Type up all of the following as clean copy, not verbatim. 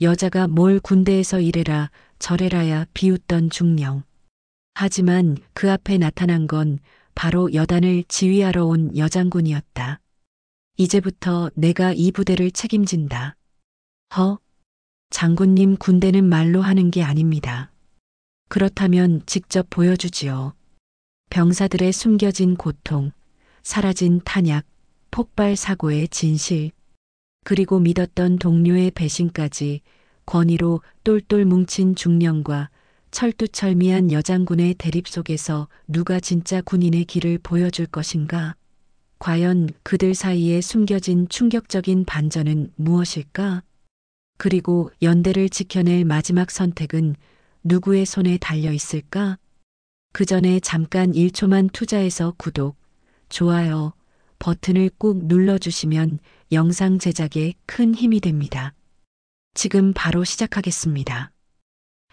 여자가 뭘 군대에서 이래라 저래라야 비웃던 중령. 하지만 그 앞에 나타난 건 바로 여단을 지휘하러 온 여장군이었다. 이제부터 내가 이 부대를 책임진다. 허? 장군님, 군대는 말로 하는 게 아닙니다. 그렇다면 직접 보여주지요. 병사들의 숨겨진 고통, 사라진 탄약, 폭발 사고의 진실, 그리고 믿었던 동료의 배신까지 권위로 똘똘 뭉친 중령과 철두철미한 여장군의 대립 속에서 누가 진짜 군인의 길을 보여줄 것인가? 과연 그들 사이에 숨겨진 충격적인 반전은 무엇일까? 그리고 연대를 지켜낼 마지막 선택은 누구의 손에 달려 있을까? 그 전에 잠깐 1초만 투자해서 구독, 좋아요 버튼을 꾹 눌러주시면 영상 제작에 큰 힘이 됩니다. 지금 바로 시작하겠습니다.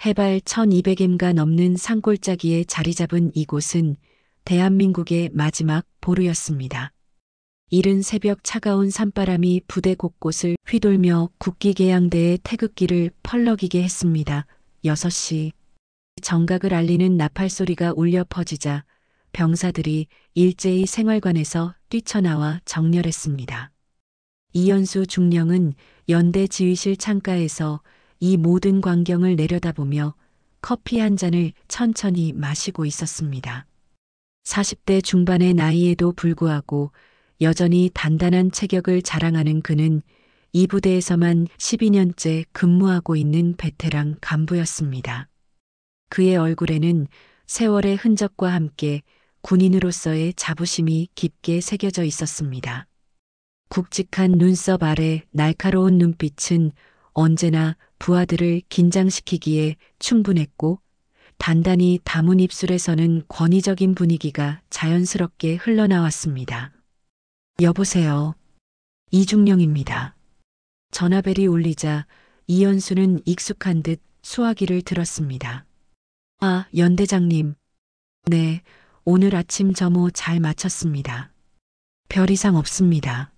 해발 1200m가 넘는 산골짜기에 자리 잡은 이곳은 대한민국의 마지막 보루였습니다. 이른 새벽 차가운 산바람이 부대 곳곳을 휘돌며 국기개양대의 태극기를 펄럭이게 했습니다. 6시. 정각을 알리는 나팔 소리가 울려 퍼지자 병사들이 일제히 생활관에서 뛰쳐나와 정렬했습니다. 이연수 중령은 연대 지휘실 창가에서 이 모든 광경을 내려다보며 커피 한 잔을 천천히 마시고 있었습니다. 40대 중반의 나이에도 불구하고 여전히 단단한 체격을 자랑하는 그는 이 부대에서만 12년째 근무하고 있는 베테랑 간부였습니다. 그의 얼굴에는 세월의 흔적과 함께 군인으로서의 자부심이 깊게 새겨져 있었습니다. 굵직한 눈썹 아래 날카로운 눈빛은 언제나 부하들을 긴장시키기에 충분했고 단단히 담은 입술에서는 권위적인 분위기가 자연스럽게 흘러나왔습니다. 여보세요. 이중령입니다. 전화벨이 울리자 이연수는 익숙한 듯 수화기를 들었습니다. 아, 연대장님. 네, 오늘 아침 점호 잘 마쳤습니다. 별 이상 없습니다.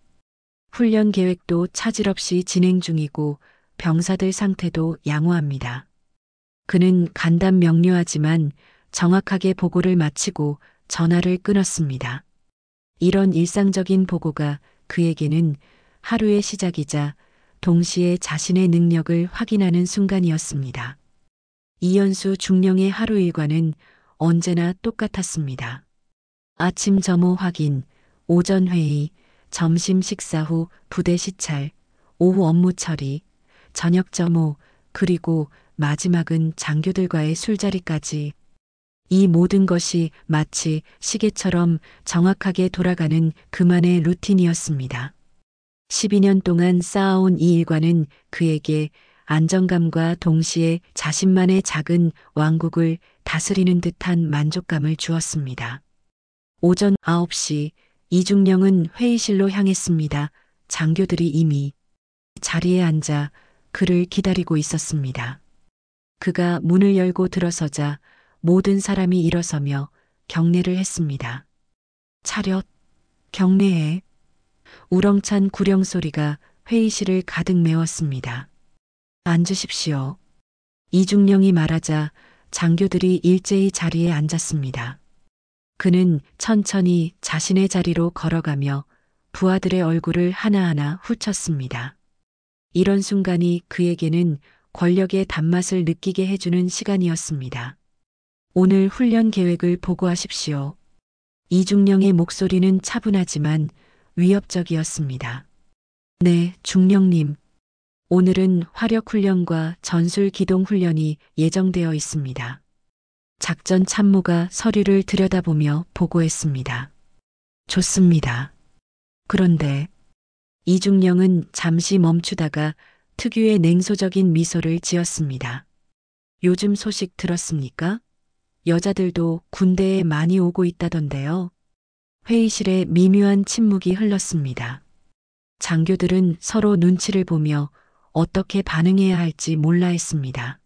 훈련 계획도 차질 없이 진행 중이고 병사들 상태도 양호합니다. 그는 간단 명료하지만 정확하게 보고를 마치고 전화를 끊었습니다. 이런 일상적인 보고가 그에게는 하루의 시작이자 동시에 자신의 능력을 확인하는 순간이었습니다. 이연수 중령의 하루 일과는 언제나 똑같았습니다. 아침 점호 확인, 오전 회의, 점심 식사 후 부대 시찰, 오후 업무 처리, 저녁 점호, 그리고 마지막은 장교들과의 술자리까지. 이 모든 것이 마치 시계처럼 정확하게 돌아가는 그만의 루틴이었습니다. 12년 동안 쌓아온 이 일과는 그에게 안정감과 동시에 자신만의 작은 왕국을 다스리는 듯한 만족감을 주었습니다. 오전 9시 이중령은 회의실로 향했습니다. 장교들이 이미 자리에 앉아 그를 기다리고 있었습니다. 그가 문을 열고 들어서자 모든 사람이 일어서며 경례를 했습니다. 차렷, 경례해. 우렁찬 구령 소리가 회의실을 가득 메웠습니다. 앉으십시오. 이중령이 말하자 장교들이 일제히 자리에 앉았습니다. 그는 천천히 자신의 자리로 걸어가며 부하들의 얼굴을 하나하나 훑었습니다. 이런 순간이 그에게는 권력의 단맛을 느끼게 해주는 시간이었습니다. 오늘 훈련 계획을 보고하십시오. 이중령의 목소리는 차분하지만 위협적이었습니다. 네, 중령님. 오늘은 화력훈련과 전술기동훈련이 예정되어 있습니다. 작전 참모가 서류를 들여다보며 보고했습니다. 좋습니다. 그런데 이중령은 잠시 멈추다가 특유의 냉소적인 미소를 지었습니다. 요즘 소식 들었습니까? 여자들도 군대에 많이 오고 있다던데요. 회의실에 미묘한 침묵이 흘렀습니다. 장교들은 서로 눈치를 보며 어떻게 반응해야 할지 몰라 했습니다.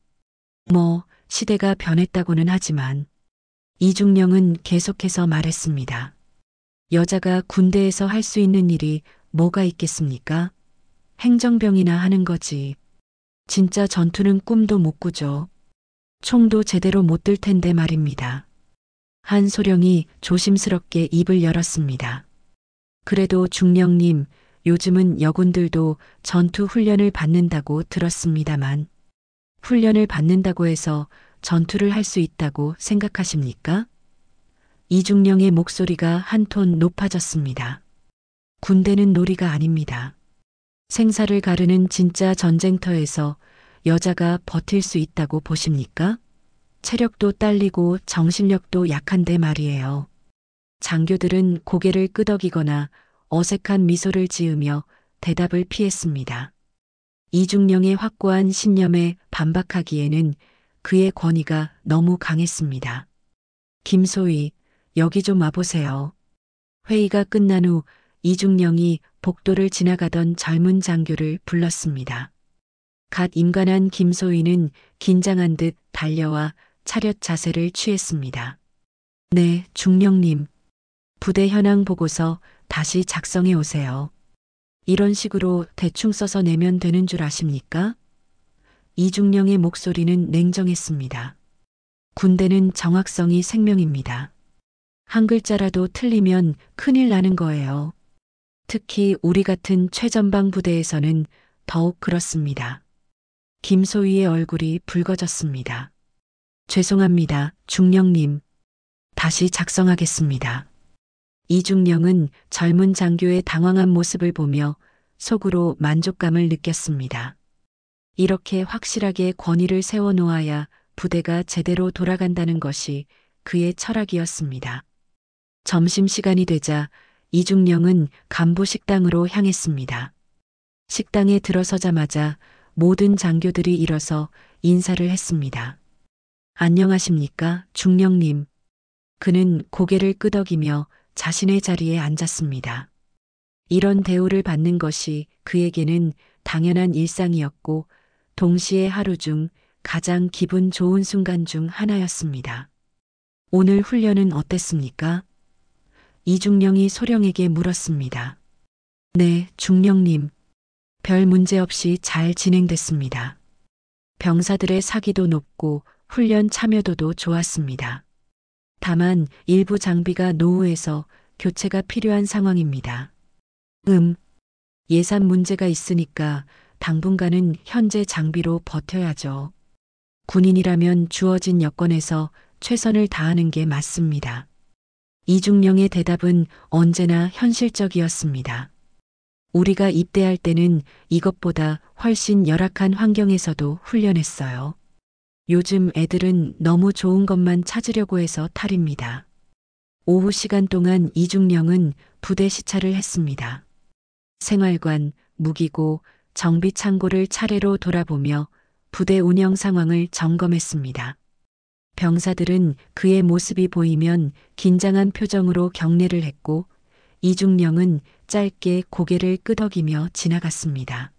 시대가 변했다고는 하지만 이중령은 계속해서 말했습니다. 여자가 군대에서 할 수 있는 일이 뭐가 있겠습니까? 행정병이나 하는 거지. 진짜 전투는 꿈도 못 꾸죠. 총도 제대로 못 들 텐데 말입니다. 한소령이 조심스럽게 입을 열었습니다. 그래도 중령님, 요즘은 여군들도 전투 훈련을 받는다고 들었습니다만, 훈련을 받는다고 해서 전투를 할 수 있다고 생각하십니까? 이중령의 목소리가 한 톤 높아졌습니다. 군대는 놀이가 아닙니다. 생사를 가르는 진짜 전쟁터에서 여자가 버틸 수 있다고 보십니까? 체력도 딸리고 정신력도 약한데 말이에요. 장교들은 고개를 끄덕이거나 어색한 미소를 지으며 대답을 피했습니다. 이중령의 확고한 신념에 반박하기에는 그의 권위가 너무 강했습니다. 김소희, 여기 좀 와보세요. 회의가 끝난 후 이중령이 복도를 지나가던 젊은 장교를 불렀습니다. 갓 임관한 김소희는 긴장한 듯 달려와 차렷 자세를 취했습니다. 네, 중령님. 부대 현황 보고서 다시 작성해 오세요. 이런 식으로 대충 써서 내면 되는 줄 아십니까? 이중령의 목소리는 냉정했습니다. 군대는 정확성이 생명입니다. 한 글자라도 틀리면 큰일 나는 거예요. 특히 우리 같은 최전방 부대에서는 더욱 그렇습니다. 김소희의 얼굴이 붉어졌습니다. 죄송합니다, 중령님. 다시 작성하겠습니다. 이중령은 젊은 장교의 당황한 모습을 보며 속으로 만족감을 느꼈습니다. 이렇게 확실하게 권위를 세워놓아야 부대가 제대로 돌아간다는 것이 그의 철학이었습니다. 점심시간이 되자 이중령은 간부 식당으로 향했습니다. 식당에 들어서자마자 모든 장교들이 일어서 인사를 했습니다. 안녕하십니까, 중령님. 그는 고개를 끄덕이며 자신의 자리에 앉았습니다. 이런 대우를 받는 것이 그에게는 당연한 일상이었고 동시에 하루 중 가장 기분 좋은 순간 중 하나였습니다. 오늘 훈련은 어땠습니까? 이중령이 소령에게 물었습니다. 네, 중령님. 별 문제 없이 잘 진행됐습니다. 병사들의 사기도 높고 훈련 참여도도 좋았습니다. 다만 일부 장비가 노후해서 교체가 필요한 상황입니다. 예산 문제가 있으니까 당분간은 현재 장비로 버텨야죠. 군인이라면 주어진 여건에서 최선을 다하는 게 맞습니다. 이중령의 대답은 언제나 현실적이었습니다. 우리가 입대할 때는 이것보다 훨씬 열악한 환경에서도 훈련했어요. 요즘 애들은 너무 좋은 것만 찾으려고 해서 탈입니다. 오후 시간 동안 이중령은 부대 시찰을 했습니다. 생활관, 무기고, 정비 창고를 차례로 돌아보며 부대 운영 상황을 점검했습니다. 병사들은 그의 모습이 보이면 긴장한 표정으로 경례를 했고 이중령은 짧게 고개를 끄덕이며 지나갔습니다.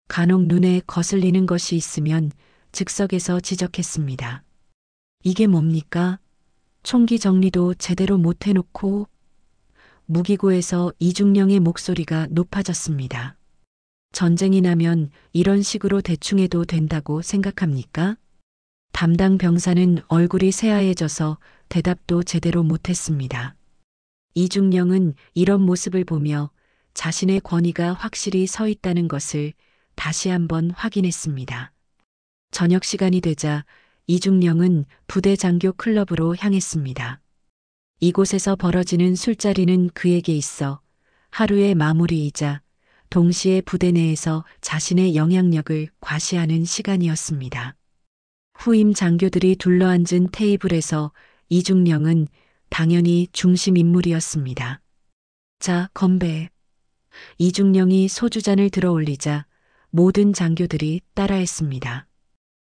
간혹 눈에 거슬리는 것이 있으면 즉석에서 지적했습니다. 이게 뭡니까? 총기 정리도 제대로 못 해놓고. 무기고에서 이중령의 목소리가 높아졌습니다. 전쟁이 나면 이런 식으로 대충 해도 된다고 생각합니까? 담당 병사는 얼굴이 새하얘져서 대답도 제대로 못했습니다. 이중령은 이런 모습을 보며 자신의 권위가 확실히 서 있다는 것을 다시 한번 확인했습니다. 저녁 시간이 되자 이중령은 부대 장교 클럽으로 향했습니다. 이곳에서 벌어지는 술자리는 그에게 있어 하루의 마무리이자 동시에 부대 내에서 자신의 영향력을 과시하는 시간이었습니다. 후임 장교들이 둘러앉은 테이블에서 이중령은 당연히 중심 인물이었습니다. 자, 건배. 이중령이 소주잔을 들어 올리자 모든 장교들이 따라했습니다.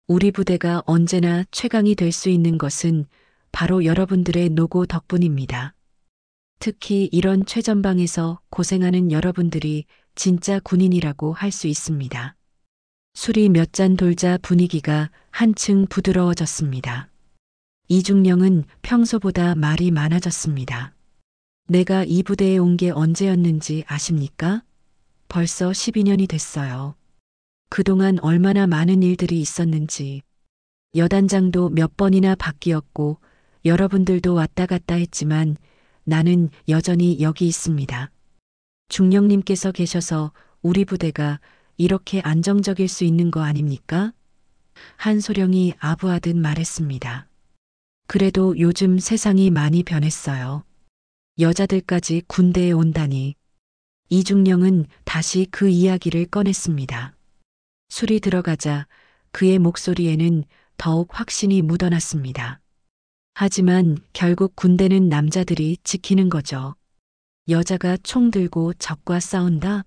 우리 부대가 언제나 최강이 될 수 있는 것은 바로 여러분들의 노고 덕분입니다. 특히 이런 최전방에서 고생하는 여러분들이 진짜 군인이라고 할 수 있습니다. 술이 몇 잔 돌자 분위기가 한층 부드러워졌습니다. 이중령은 평소보다 말이 많아졌습니다. 내가 이 부대에 온 게 언제였는지 아십니까? 벌써 12년이 됐어요. 그동안 얼마나 많은 일들이 있었는지. 여단장도 몇 번이나 바뀌었고 여러분들도 왔다 갔다 했지만 나는 여전히 여기 있습니다. 중령님께서 계셔서 우리 부대가 이렇게 안정적일 수 있는 거 아닙니까? 한소령이 아부하듯 말했습니다. 그래도 요즘 세상이 많이 변했어요. 여자들까지 군대에 온다니. 이중령은 다시 그 이야기를 꺼냈습니다. 술이 들어가자 그의 목소리에는 더욱 확신이 묻어났습니다. 하지만 결국 군대는 남자들이 지키는 거죠. 여자가 총 들고 적과 싸운다?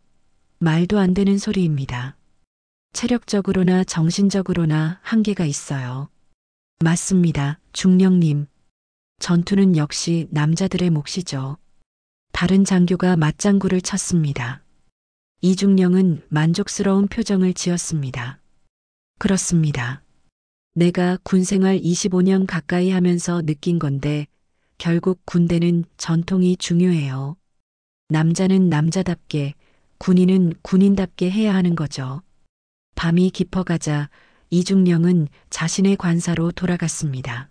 말도 안 되는 소리입니다. 체력적으로나 정신적으로나 한계가 있어요. 맞습니다, 중령님. 전투는 역시 남자들의 몫이죠. 다른 장교가 맞장구를 쳤습니다. 이중령은 만족스러운 표정을 지었습니다. 그렇습니다. 내가 군생활 25년 가까이 하면서 느낀 건데 결국 군대는 전통이 중요해요. 남자는 남자답게, 군인은 군인답게 해야 하는 거죠. 밤이 깊어가자 이중령은 자신의 관사로 돌아갔습니다.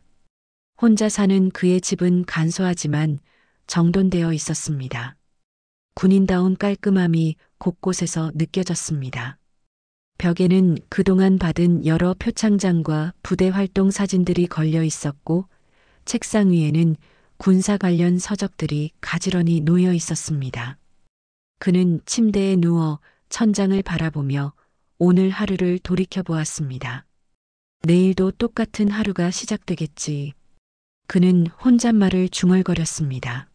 혼자 사는 그의 집은 간소하지만 정돈되어 있었습니다. 군인다운 깔끔함이 곳곳에서 느껴졌습니다. 벽에는 그동안 받은 여러 표창장과 부대 활동 사진들이 걸려 있었고 책상 위에는 군사 관련 서적들이 가지런히 놓여 있었습니다. 그는 침대에 누워 천장을 바라보며 오늘 하루를 돌이켜 보았습니다. 내일도 똑같은 하루가 시작되겠지. 그는 혼잣말을 중얼거렸습니다.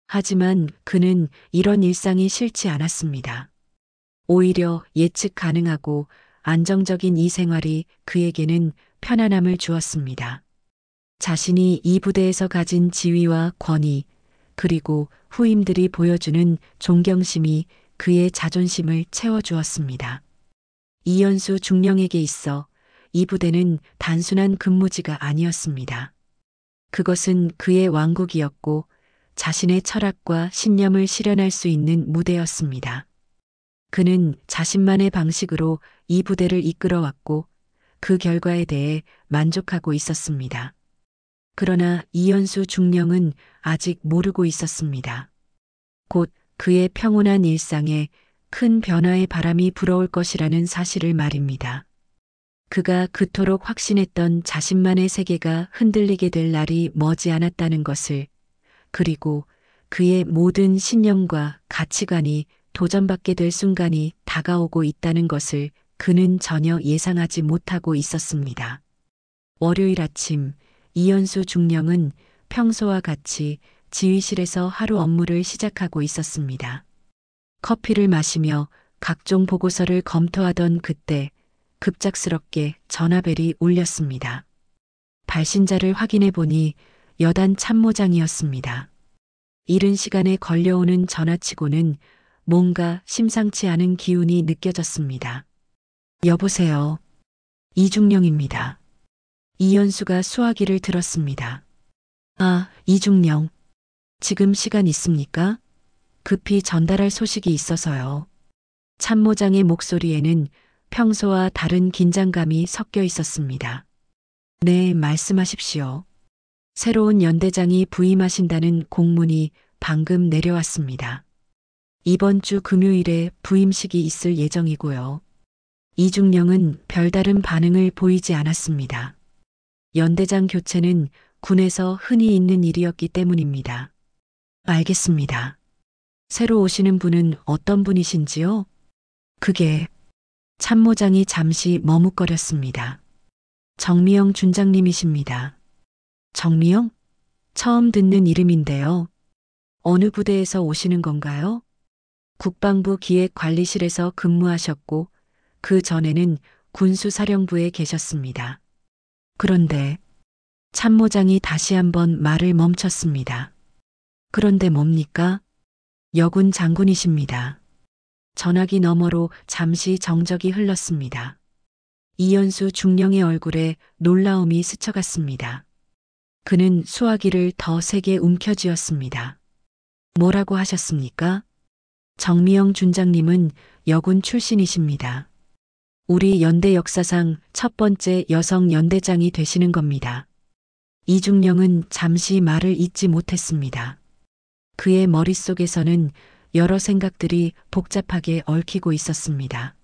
하지만 그는 이런 일상이 싫지 않았습니다. 오히려 예측 가능하고 안정적인 이 생활이 그에게는 편안함을 주었습니다. 자신이 이 부대에서 가진 지위와 권위, 그리고 후임들이 보여주는 존경심이 그의 자존심을 채워주었습니다. 이연수 중령에게 있어 이 부대는 단순한 근무지가 아니었습니다. 그것은 그의 왕국이었고 자신의 철학과 신념을 실현할 수 있는 무대였습니다. 그는 자신만의 방식으로 이 부대를 이끌어왔고 그 결과에 대해 만족하고 있었습니다. 그러나 이연수 중령은 아직 모르고 있었습니다. 곧 그의 평온한 일상에 큰 변화의 바람이 불어올 것이라는 사실을 말입니다. 그가 그토록 확신했던 자신만의 세계가 흔들리게 될 날이 머지않았다는 것을, 그리고 그의 모든 신념과 가치관이 도전받게 될 순간이 다가오고 있다는 것을 그는 전혀 예상하지 못하고 있었습니다. 월요일 아침, 이연수 중령은 평소와 같이 지휘실에서 하루 업무를 시작하고 있었습니다. 커피를 마시며 각종 보고서를 검토하던 그때 급작스럽게 전화벨이 울렸습니다. 발신자를 확인해 보니 여단 참모장이었습니다. 이른 시간에 걸려오는 전화치고는 뭔가 심상치 않은 기운이 느껴졌습니다. 여보세요. 이중령입니다. 이연수가 수화기를 들었습니다. 아, 이중령. 지금 시간 있습니까? 급히 전달할 소식이 있어서요. 참모장의 목소리에는 평소와 다른 긴장감이 섞여 있었습니다. 네, 말씀하십시오. 새로운 연대장이 부임하신다는 공문이 방금 내려왔습니다. 이번 주 금요일에 부임식이 있을 예정이고요. 이중령은 별다른 반응을 보이지 않았습니다. 연대장 교체는 군에서 흔히 있는 일이었기 때문입니다. 알겠습니다. 새로 오시는 분은 어떤 분이신지요? 그게 참모장이 잠시 머뭇거렸습니다. 정미영 준장님이십니다. 정미영? 처음 듣는 이름인데요. 어느 부대에서 오시는 건가요? 국방부 기획관리실에서 근무하셨고 그 전에는 군수사령부에 계셨습니다. 그런데 참모장이 다시 한번 말을 멈췄습니다. 그런데 뭡니까? 여군 장군이십니다. 전화기 너머로 잠시 정적이 흘렀습니다. 이연수 중령의 얼굴에 놀라움이 스쳐갔습니다. 그는 수화기를 더 세게 움켜쥐었습니다. 뭐라고 하셨습니까? 정미영 준장님은 여군 출신이십니다. 우리 연대 역사상 첫 번째 여성 연대장이 되시는 겁니다. 이중령은 잠시 말을 잇지 못했습니다. 그의 머릿속에서는 여러 생각들이 복잡하게 얽히고 있었습니다.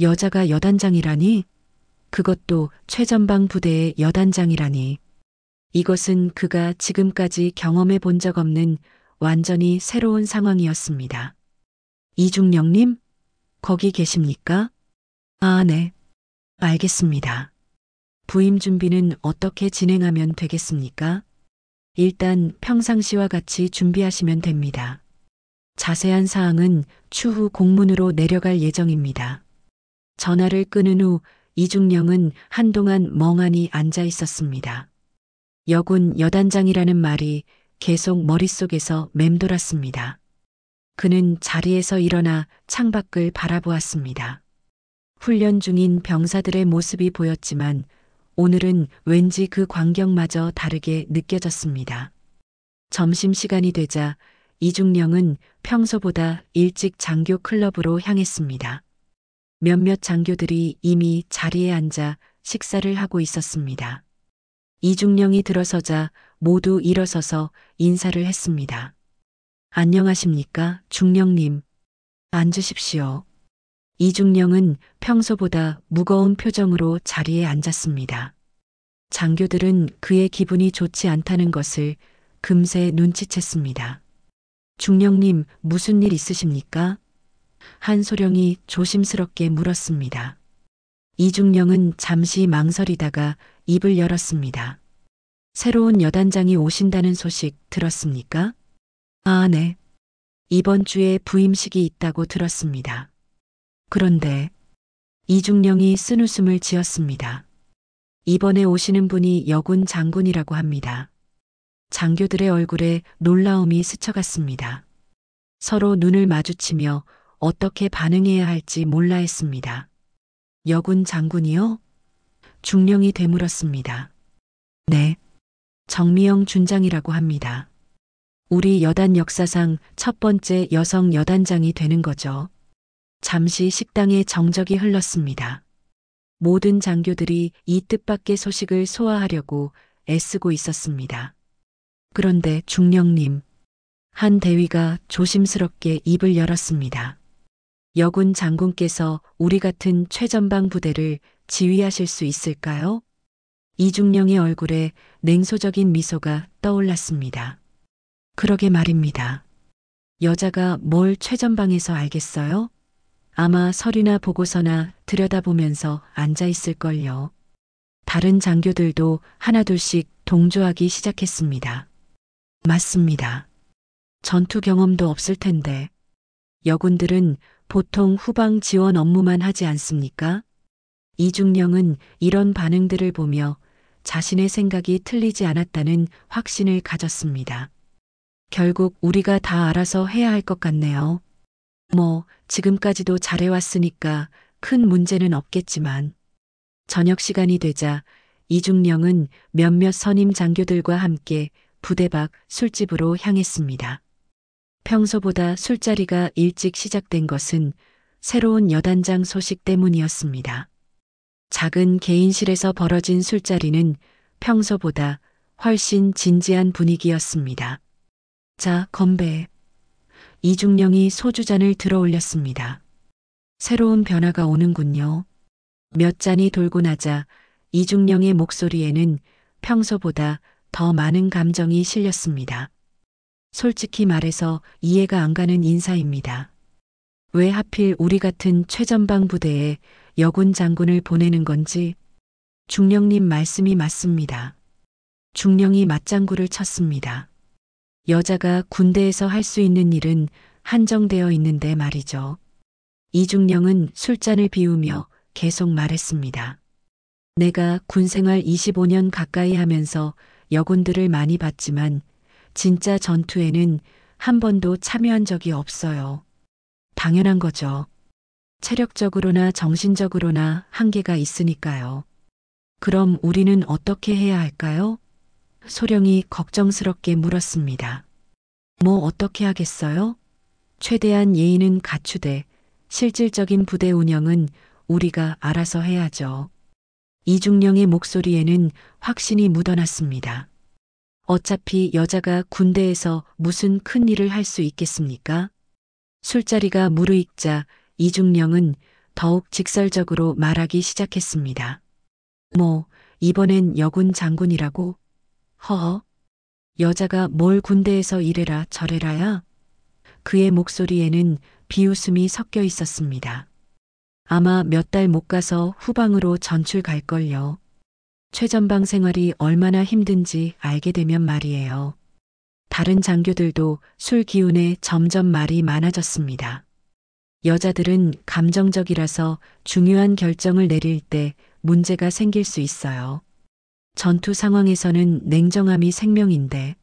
여자가 여단장이라니? 그것도 최전방 부대의 여단장이라니. 이것은 그가 지금까지 경험해 본 적 없는 완전히 새로운 상황이었습니다. 이중령님? 거기 계십니까? 아, 네. 알겠습니다. 부임 준비는 어떻게 진행하면 되겠습니까? 일단 평상시와 같이 준비하시면 됩니다. 자세한 사항은 추후 공문으로 내려갈 예정입니다. 전화를 끊은 후 이중령은 한동안 멍하니 앉아 있었습니다. 여군 여단장이라는 말이 계속 머릿속에서 맴돌았습니다. 그는 자리에서 일어나 창밖을 바라보았습니다. 훈련 중인 병사들의 모습이 보였지만 오늘은 왠지 그 광경마저 다르게 느껴졌습니다. 점심시간이 되자 이중령은 평소보다 일찍 장교 클럽으로 향했습니다. 몇몇 장교들이 이미 자리에 앉아 식사를 하고 있었습니다. 이중령이 들어서자 모두 일어서서 인사를 했습니다. 안녕하십니까, 중령님. 앉으십시오. 이중령은 평소보다 무거운 표정으로 자리에 앉았습니다. 장교들은 그의 기분이 좋지 않다는 것을 금세 눈치챘습니다. 중령님, 무슨 일 있으십니까? 한소령이 조심스럽게 물었습니다. 이중령은 잠시 망설이다가 입을 열었습니다. 새로운 여단장이 오신다는 소식 들었습니까? 아, 네. 이번 주에 부임식이 있다고 들었습니다. 그런데 이중령이 쓴웃음을 지었습니다. 이번에 오시는 분이 여군 장군이라고 합니다. 장교들의 얼굴에 놀라움이 스쳐갔습니다. 서로 눈을 마주치며 어떻게 반응해야 할지 몰라 했습니다. 여군 장군이요? 중령이 되물었습니다. 네. 정미영 준장이라고 합니다. 우리 여단 역사상 첫 번째 여성 여단장이 되는 거죠. 잠시 식당에 정적이 흘렀습니다. 모든 장교들이 이 뜻밖의 소식을 소화하려고 애쓰고 있었습니다. 그런데 중령님, 한 대위가 조심스럽게 입을 열었습니다. 여군 장군께서 우리 같은 최전방 부대를 지휘하실 수 있을까요? 이중령의 얼굴에 냉소적인 미소가 떠올랐습니다. 그러게 말입니다. 여자가 뭘 최전방에서 알겠어요? 아마 서류나 보고서나 들여다보면서 앉아 있을걸요. 다른 장교들도 하나둘씩 동조하기 시작했습니다. 맞습니다. 전투 경험도 없을 텐데. 여군들은 보통 후방 지원 업무만 하지 않습니까? 이중령은 이런 반응들을 보며 자신의 생각이 틀리지 않았다는 확신을 가졌습니다. 결국 우리가 다 알아서 해야 할 것 같네요. 지금까지도 잘해왔으니까 큰 문제는 없겠지만. 저녁 시간이 되자 이중령은 몇몇 선임 장교들과 함께 부대 밖 술집으로 향했습니다. 평소보다 술자리가 일찍 시작된 것은 새로운 여단장 소식 때문이었습니다. 작은 개인실에서 벌어진 술자리는 평소보다 훨씬 진지한 분위기였습니다. 자, 건배. 이중령이 소주잔을 들어 올렸습니다. 새로운 변화가 오는군요. 몇 잔이 돌고 나자 이중령의 목소리에는 평소보다 더 많은 감정이 실렸습니다. 솔직히 말해서 이해가 안 가는 인사입니다. 왜 하필 우리 같은 최전방 부대에 여군 장군을 보내는 건지. 중령님 말씀이 맞습니다. 중령이 맞장구를 쳤습니다. 여자가 군대에서 할 수 있는 일은 한정되어 있는데 말이죠. 이중령은 술잔을 비우며 계속 말했습니다. 내가 군생활 25년 가까이 하면서 여군들을 많이 봤지만 진짜 전투에는 한 번도 참여한 적이 없어요. 당연한 거죠. 체력적으로나 정신적으로나 한계가 있으니까요. 그럼 우리는 어떻게 해야 할까요? 소령이 걱정스럽게 물었습니다. 어떻게 하겠어요? 최대한 예의는 갖추되 실질적인 부대 운영은 우리가 알아서 해야죠. 이중령의 목소리에는 확신이 묻어났습니다. 어차피 여자가 군대에서 무슨 큰 일을 할 수 있겠습니까? 술자리가 무르익자 이중령은 더욱 직설적으로 말하기 시작했습니다. 뭐, 이번엔 여군 장군이라고? 허허. 여자가 뭘 군대에서 이래라 저래라야? 그의 목소리에는 비웃음이 섞여 있었습니다. 아마 몇 달 못 가서 후방으로 전출 갈걸요. 최전방 생활이 얼마나 힘든지 알게 되면 말이에요. 다른 장교들도 술 기운에 점점 말이 많아졌습니다. 여자들은 감정적이라서 중요한 결정을 내릴 때 문제가 생길 수 있어요. 전투 상황에서는 냉정함이 생명인데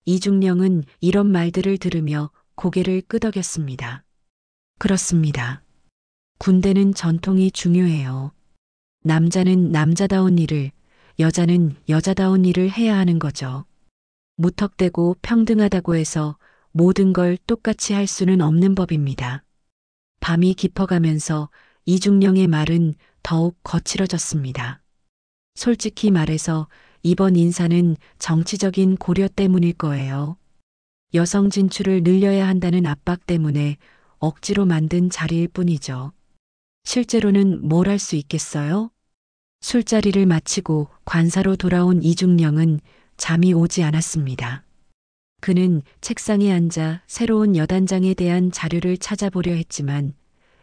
이중령은 이런 말들을 들으며 고개를 끄덕였습니다. 그렇습니다. 군대는 전통이 중요해요. 남자는 남자다운 일을, 여자는 여자다운 일을 해야 하는 거죠. 무턱대고 평등하다고 해서 모든 걸 똑같이 할 수는 없는 법입니다. 밤이 깊어가면서 이중령의 말은 더욱 거칠어졌습니다. 솔직히 말해서 이번 인사는 정치적인 고려 때문일 거예요. 여성 진출을 늘려야 한다는 압박 때문에 억지로 만든 자리일 뿐이죠. 실제로는 뭘 할 수 있겠어요? 술자리를 마치고 관사로 돌아온 이중령은 잠이 오지 않았습니다. 그는 책상에 앉아 새로운 여단장에 대한 자료를 찾아보려 했지만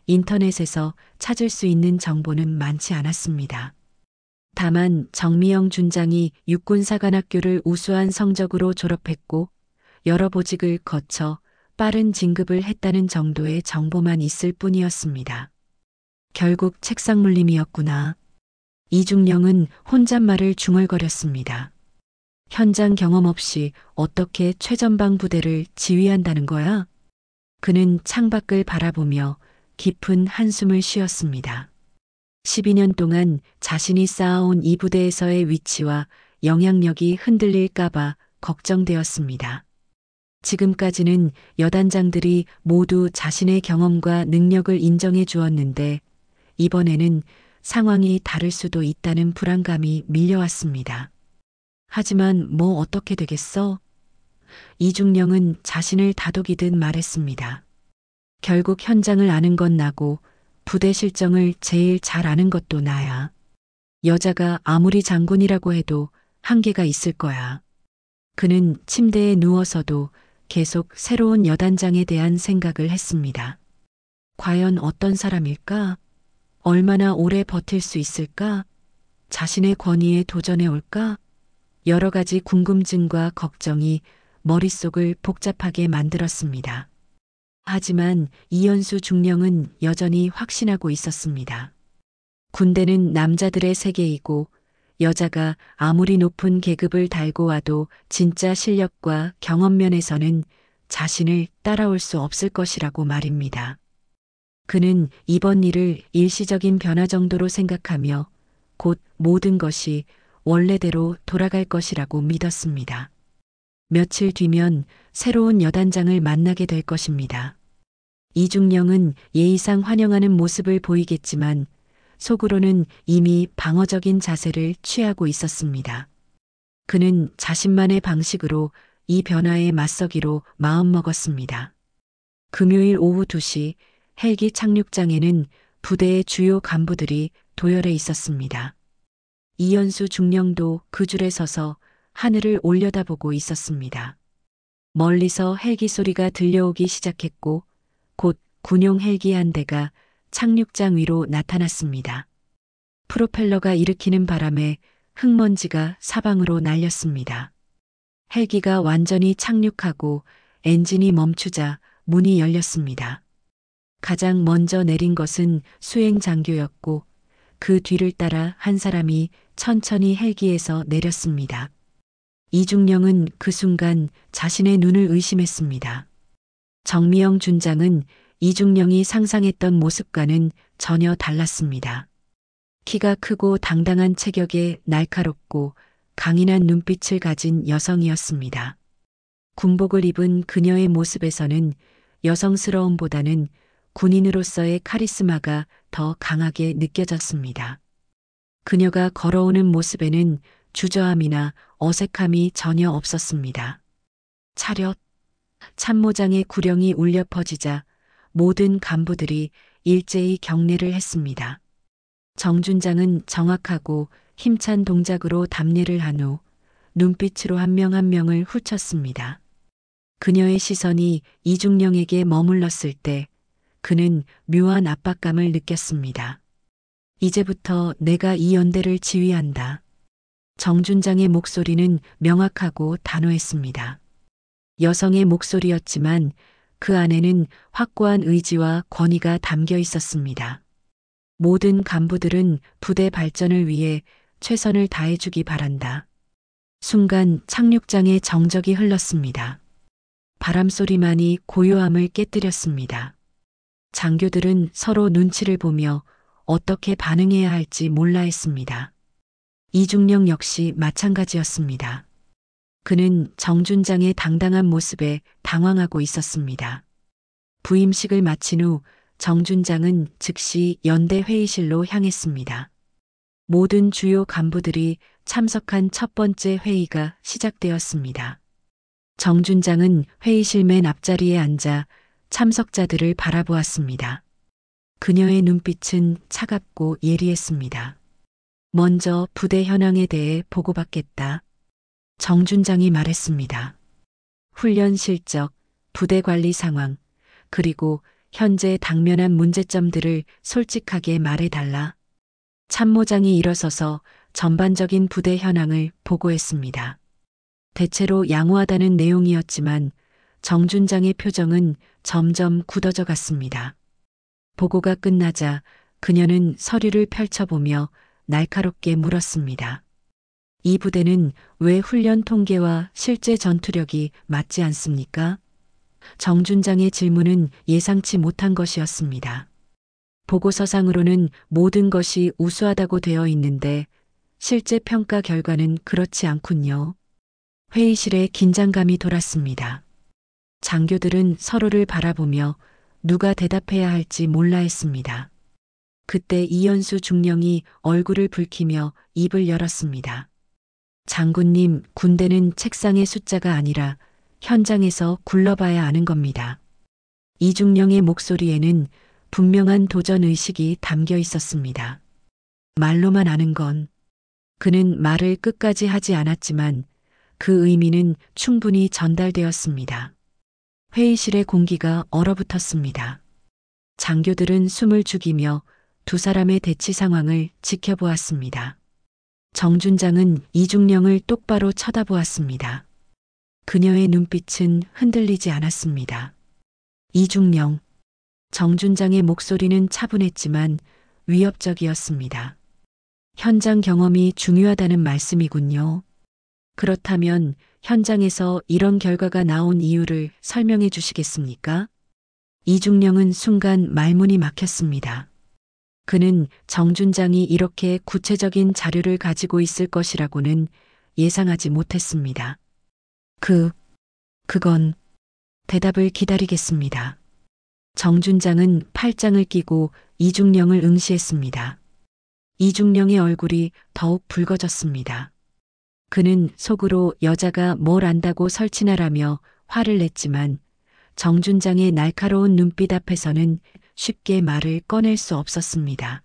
인터넷에서 찾을 수 있는 정보는 많지 않았습니다. 다만 정미영 준장이 육군사관학교를 우수한 성적으로 졸업했고 여러 보직을 거쳐 빠른 진급을 했다는 정도의 정보만 있을 뿐이었습니다. 결국 책상물림이었구나. 이중령은 혼잣말을 중얼거렸습니다. 현장 경험 없이 어떻게 최전방 부대를 지휘한다는 거야? 그는 창밖을 바라보며 깊은 한숨을 쉬었습니다. 12년 동안 자신이 쌓아온 이 부대에서의 위치와 영향력이 흔들릴까봐 걱정되었습니다. 지금까지는 여단장들이 모두 자신의 경험과 능력을 인정해 주었는데 이번에는 상황이 다를 수도 있다는 불안감이 밀려왔습니다. 하지만 뭐 어떻게 되겠어? 이중령은 자신을 다독이듯 말했습니다. 결국 현장을 아는 건 나고 부대 실정을 제일 잘 아는 것도 나야. 여자가 아무리 장군이라고 해도 한계가 있을 거야. 그는 침대에 누워서도 계속 새로운 여단장에 대한 생각을 했습니다. 과연 어떤 사람일까? 얼마나 오래 버틸 수 있을까? 자신의 권위에 도전해 올까? 여러 가지 궁금증과 걱정이 머릿속을 복잡하게 만들었습니다. 하지만 이연수 중령은 여전히 확신하고 있었습니다. 군대는 남자들의 세계이고 여자가 아무리 높은 계급을 달고 와도 진짜 실력과 경험 면에서는 자신을 따라올 수 없을 것이라고 말입니다. 그는 이번 일을 일시적인 변화 정도로 생각하며 곧 모든 것이 원래대로 돌아갈 것이라고 믿었습니다. 며칠 뒤면 새로운 여단장을 만나게 될 것입니다. 이중령은 예의상 환영하는 모습을 보이겠지만 속으로는 이미 방어적인 자세를 취하고 있었습니다. 그는 자신만의 방식으로 이 변화에 맞서기로 마음먹었습니다. 금요일 오후 2시 헬기 착륙장에는 부대의 주요 간부들이 도열해 있었습니다. 이연수 중령도 그 줄에 서서 하늘을 올려다보고 있었습니다. 멀리서 헬기 소리가 들려오기 시작했고 곧 군용 헬기 한 대가 착륙장 위로 나타났습니다. 프로펠러가 일으키는 바람에 흙먼지가 사방으로 날렸습니다. 헬기가 완전히 착륙하고 엔진이 멈추자 문이 열렸습니다. 가장 먼저 내린 것은 수행 장교였고 그 뒤를 따라 한 사람이 천천히 헬기에서 내렸습니다. 이중령은 그 순간 자신의 눈을 의심했습니다. 정미영 준장은 이중령이 상상했던 모습과는 전혀 달랐습니다. 키가 크고 당당한 체격에 날카롭고 강인한 눈빛을 가진 여성이었습니다. 군복을 입은 그녀의 모습에서는 여성스러움보다는 군인으로서의 카리스마가 더 강하게 느껴졌습니다. 그녀가 걸어오는 모습에는 주저함이나 어색함이 전혀 없었습니다. 차렷! 참모장의 구령이 울려 퍼지자 모든 간부들이 일제히 경례를 했습니다. 정준장은 정확하고 힘찬 동작으로 답례를 한 후 눈빛으로 한 명 한 명을 훑었습니다. 그녀의 시선이 이중령에게 머물렀을 때 그는 묘한 압박감을 느꼈습니다. 이제부터 내가 이 연대를 지휘한다. 정준장의 목소리는 명확하고 단호했습니다. 여성의 목소리였지만 그 안에는 확고한 의지와 권위가 담겨 있었습니다. 모든 간부들은 부대 발전을 위해 최선을 다해주기 바란다. 순간 착륙장에 정적이 흘렀습니다. 바람소리만이 고요함을 깨뜨렸습니다. 장교들은 서로 눈치를 보며 어떻게 반응해야 할지 몰라 했습니다. 이중령 역시 마찬가지였습니다. 그는 정준장의 당당한 모습에 당황하고 있었습니다. 부임식을 마친 후 정준장은 즉시 연대 회의실로 향했습니다. 모든 주요 간부들이 참석한 첫 번째 회의가 시작되었습니다. 정준장은 회의실 맨 앞자리에 앉아 참석자들을 바라보았습니다. 그녀의 눈빛은 차갑고 예리했습니다. 먼저 부대 현황에 대해 보고받겠다. 정준장이 말했습니다. 훈련 실적, 부대 관리 상황, 그리고 현재 당면한 문제점들을 솔직하게 말해달라. 참모장이 일어서서 전반적인 부대 현황을 보고했습니다. 대체로 양호하다는 내용이었지만 정준장의 표정은 점점 굳어져 갔습니다. 보고가 끝나자 그녀는 서류를 펼쳐보며 날카롭게 물었습니다. 이 부대는 왜 훈련 통계와 실제 전투력이 맞지 않습니까? 정준장의 질문은 예상치 못한 것이었습니다. 보고서상으로는 모든 것이 우수하다고 되어 있는데 실제 평가 결과는 그렇지 않군요. 회의실에 긴장감이 돌았습니다. 장교들은 서로를 바라보며 누가 대답해야 할지 몰라 했습니다. 그때 이연수 중령이 얼굴을 붉히며 입을 열었습니다. 장군님, 군대는 책상의 숫자가 아니라 현장에서 굴러봐야 아는 겁니다. 이중령의 목소리에는 분명한 도전의식이 담겨 있었습니다. 말로만 아는 건 그는 말을 끝까지 하지 않았지만 그 의미는 충분히 전달되었습니다. 회의실의 공기가 얼어붙었습니다. 장교들은 숨을 죽이며 두 사람의 대치 상황을 지켜보았습니다. 정준장은 이중령을 똑바로 쳐다보았습니다. 그녀의 눈빛은 흔들리지 않았습니다. 이중령. 정준장의 목소리는 차분했지만 위협적이었습니다. 현장 경험이 중요하다는 말씀이군요. 그렇다면 현장에서 이런 결과가 나온 이유를 설명해 주시겠습니까? 이중령은 순간 말문이 막혔습니다. 그는 정준장이 이렇게 구체적인 자료를 가지고 있을 것이라고는 예상하지 못했습니다. 그건 대답을 기다리겠습니다. 정준장은 팔짱을 끼고 이중령을 응시했습니다. 이중령의 얼굴이 더욱 붉어졌습니다. 그는 속으로 여자가 뭘 안다고 설치나라며 화를 냈지만 정준장의 날카로운 눈빛 앞에서는 쉽게 말을 꺼낼 수 없었습니다.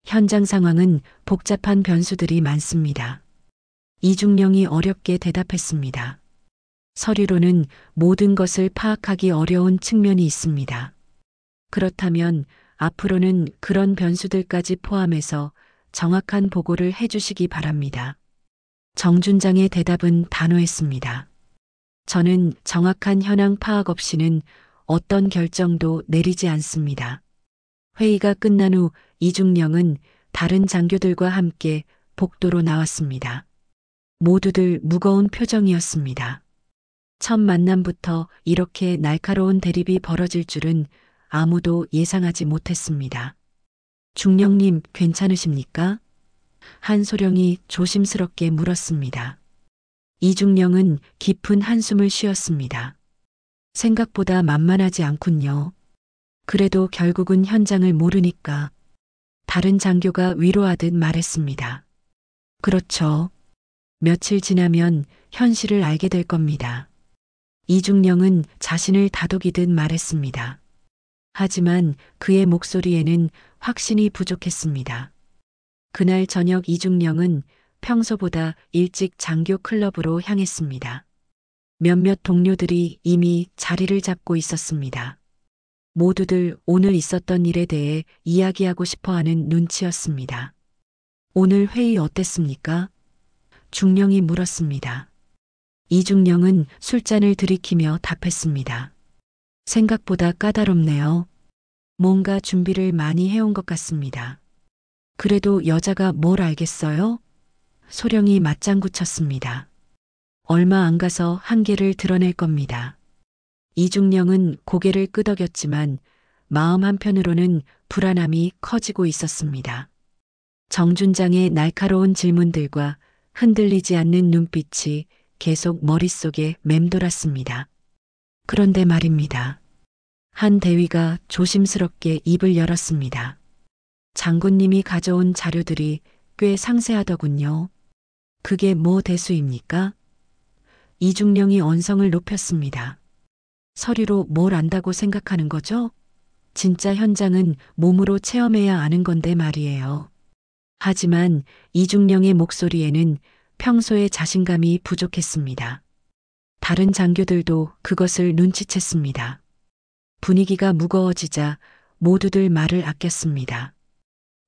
현장 상황은 복잡한 변수들이 많습니다. 이중령이 어렵게 대답했습니다. 서류로는 모든 것을 파악하기 어려운 측면이 있습니다. 그렇다면 앞으로는 그런 변수들까지 포함해서 정확한 보고를 해주시기 바랍니다. 정준장의 대답은 단호했습니다. 저는 정확한 현황 파악 없이는 어떤 결정도 내리지 않습니다. 회의가 끝난 후 이중령은 다른 장교들과 함께 복도로 나왔습니다. 모두들 무거운 표정이었습니다. 첫 만남부터 이렇게 날카로운 대립이 벌어질 줄은 아무도 예상하지 못했습니다. 중령님, 괜찮으십니까? 한소령이 조심스럽게 물었습니다. 이중령은 깊은 한숨을 쉬었습니다. 생각보다 만만하지 않군요. 그래도 결국은 현장을 모르니까 다른 장교가 위로하듯 말했습니다. 그렇죠. 며칠 지나면 현실을 알게 될 겁니다. 이중령은 자신을 다독이듯 말했습니다. 하지만 그의 목소리에는 확신이 부족했습니다. 그날 저녁 이중령은 평소보다 일찍 장교 클럽으로 향했습니다. 몇몇 동료들이 이미 자리를 잡고 있었습니다. 모두들 오늘 있었던 일에 대해 이야기하고 싶어 하는 눈치였습니다. 오늘 회의 어땠습니까? 중령이 물었습니다. 이중령은 술잔을 들이키며 답했습니다. 생각보다 까다롭네요. 뭔가 준비를 많이 해온 것 같습니다. 그래도 여자가 뭘 알겠어요? 소령이 맞장구 쳤습니다. 얼마 안 가서 한계를 드러낼 겁니다. 이중령은 고개를 끄덕였지만 마음 한편으로는 불안함이 커지고 있었습니다. 정준장의 날카로운 질문들과 흔들리지 않는 눈빛이 계속 머릿속에 맴돌았습니다. 그런데 말입니다. 한 대위가 조심스럽게 입을 열었습니다. 장군님이 가져온 자료들이 꽤 상세하더군요. 그게 뭐 대수입니까? 이중령이 언성을 높였습니다. 서류로 뭘 안다고 생각하는 거죠? 진짜 현장은 몸으로 체험해야 아는 건데 말이에요. 하지만 이중령의 목소리에는 평소의 자신감이 부족했습니다. 다른 장교들도 그것을 눈치챘습니다. 분위기가 무거워지자 모두들 말을 아꼈습니다.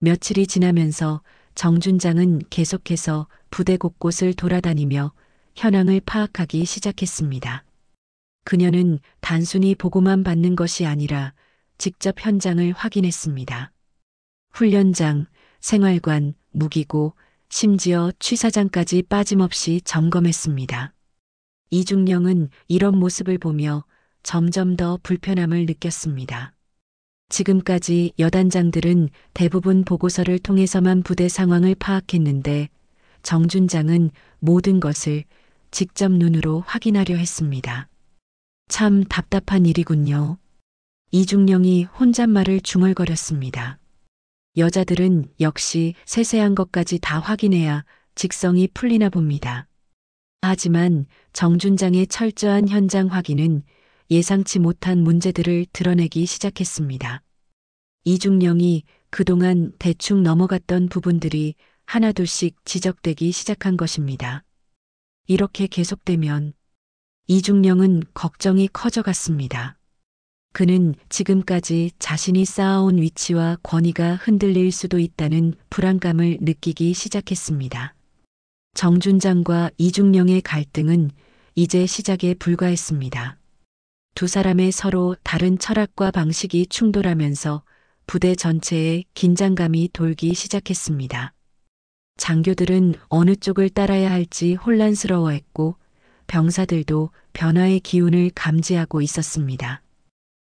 며칠이 지나면서 정준장은 계속해서 부대 곳곳을 돌아다니며 현황을 파악하기 시작했습니다. 그녀는 단순히 보고만 받는 것이 아니라 직접 현장을 확인했습니다. 훈련장, 생활관, 무기고, 심지어 취사장까지 빠짐없이 점검했습니다. 이중령은 이런 모습을 보며 점점 더 불편함을 느꼈습니다. 지금까지 여단장들은 대부분 보고서를 통해서만 부대 상황을 파악했는데 정준장은 모든 것을 직접 눈으로 확인하려 했습니다. 참 답답한 일이군요. 이중령이 혼잣말을 중얼거렸습니다. 여자들은 역시 세세한 것까지 다 확인해야 직성이 풀리나 봅니다. 하지만 정준장의 철저한 현장 확인은 예상치 못한 문제들을 드러내기 시작했습니다. 이중령이 그동안 대충 넘어갔던 부분들이 하나둘씩 지적되기 시작한 것입니다. 이렇게 계속되면 이중령은 걱정이 커져갔습니다. 그는 지금까지 자신이 쌓아온 위치와 권위가 흔들릴 수도 있다는 불안감을 느끼기 시작했습니다. 정준장과 이중령의 갈등은 이제 시작에 불과했습니다. 두 사람의 서로 다른 철학과 방식이 충돌하면서 부대 전체에 긴장감이 돌기 시작했습니다. 장교들은 어느 쪽을 따라야 할지 혼란스러워했고 병사들도 변화의 기운을 감지하고 있었습니다.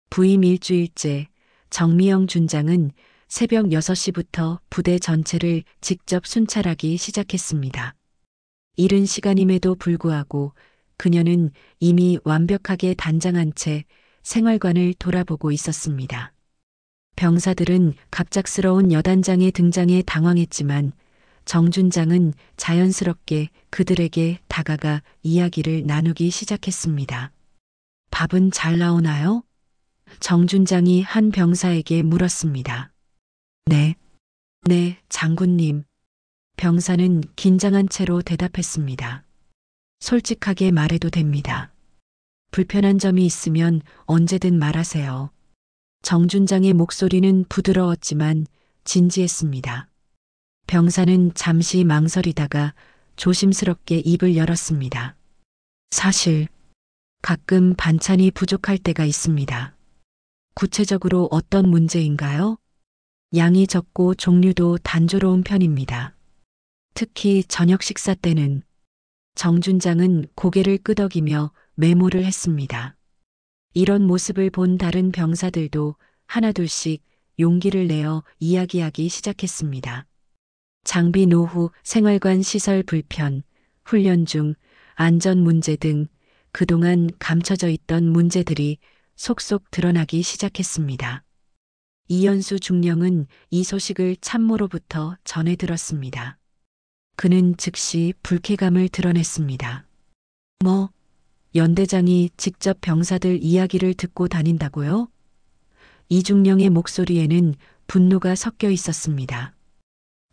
부임 일주일째 정미영 준장은 새벽 6시부터 부대 전체를 직접 순찰하기 시작했습니다. 이른 시간임에도 불구하고 그녀는 이미 완벽하게 단장한 채 생활관을 돌아보고 있었습니다. 병사들은 갑작스러운 여단장의 등장에 당황했지만 정준장은 자연스럽게 그들에게 다가가 이야기를 나누기 시작했습니다. 밥은 잘 나오나요? 정준장이 한 병사에게 물었습니다. 네, 장군님. 병사는 긴장한 채로 대답했습니다. 솔직하게 말해도 됩니다. 불편한 점이 있으면 언제든 말하세요. 정준장의 목소리는 부드러웠지만 진지했습니다. 병사는 잠시 망설이다가 조심스럽게 입을 열었습니다. 사실 가끔 반찬이 부족할 때가 있습니다. 구체적으로 어떤 문제인가요? 양이 적고 종류도 단조로운 편입니다. 특히 저녁 식사 때는 정준장은 고개를 끄덕이며 메모를 했습니다. 이런 모습을 본 다른 병사들도 하나둘씩 용기를 내어 이야기하기 시작했습니다. 장비 노후, 생활관 시설 불편, 훈련 중 안전 문제 등 그동안 감춰져 있던 문제들이 속속 드러나기 시작했습니다. 이연수 중령은 이 소식을 참모로부터 전해 들었습니다. 그는 즉시 불쾌감을 드러냈습니다. 뭐, 연대장이 직접 병사들 이야기를 듣고 다닌다고요? 이중령의 목소리에는 분노가 섞여 있었습니다.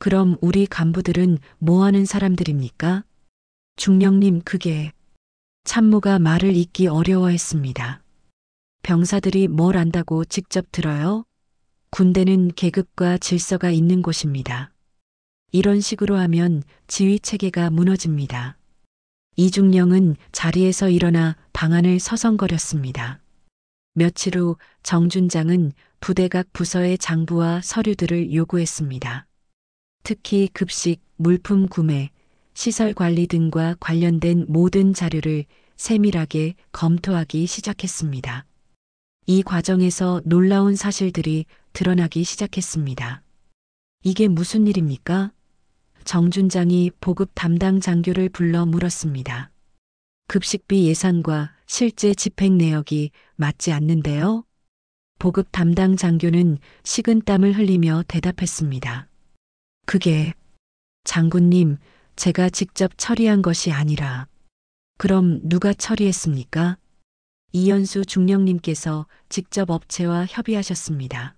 그럼 우리 간부들은 뭐 하는 사람들입니까? 중령님, 그게... 참모가 말을 잇기 어려워했습니다. 병사들이 뭘 안다고 직접 들어요? 군대는 계급과 질서가 있는 곳입니다. 이런 식으로 하면 지휘 체계가 무너집니다. 이중령은 자리에서 일어나 방안을 서성거렸습니다. 며칠 후 정준장은 부대 각 부서의 장부와 서류들을 요구했습니다. 특히 급식, 물품 구매, 시설 관리 등과 관련된 모든 자료를 세밀하게 검토하기 시작했습니다. 이 과정에서 놀라운 사실들이 드러나기 시작했습니다. 이게 무슨 일입니까? 정준장이 보급 담당 장교를 불러 물었습니다. 급식비 예산과 실제 집행 내역이 맞지 않는데요? 보급 담당 장교는 식은땀을 흘리며 대답했습니다. 그게... 장군님, 제가 직접 처리한 것이 아니라... 그럼 누가 처리했습니까? 이연수 중령님께서 직접 업체와 협의하셨습니다.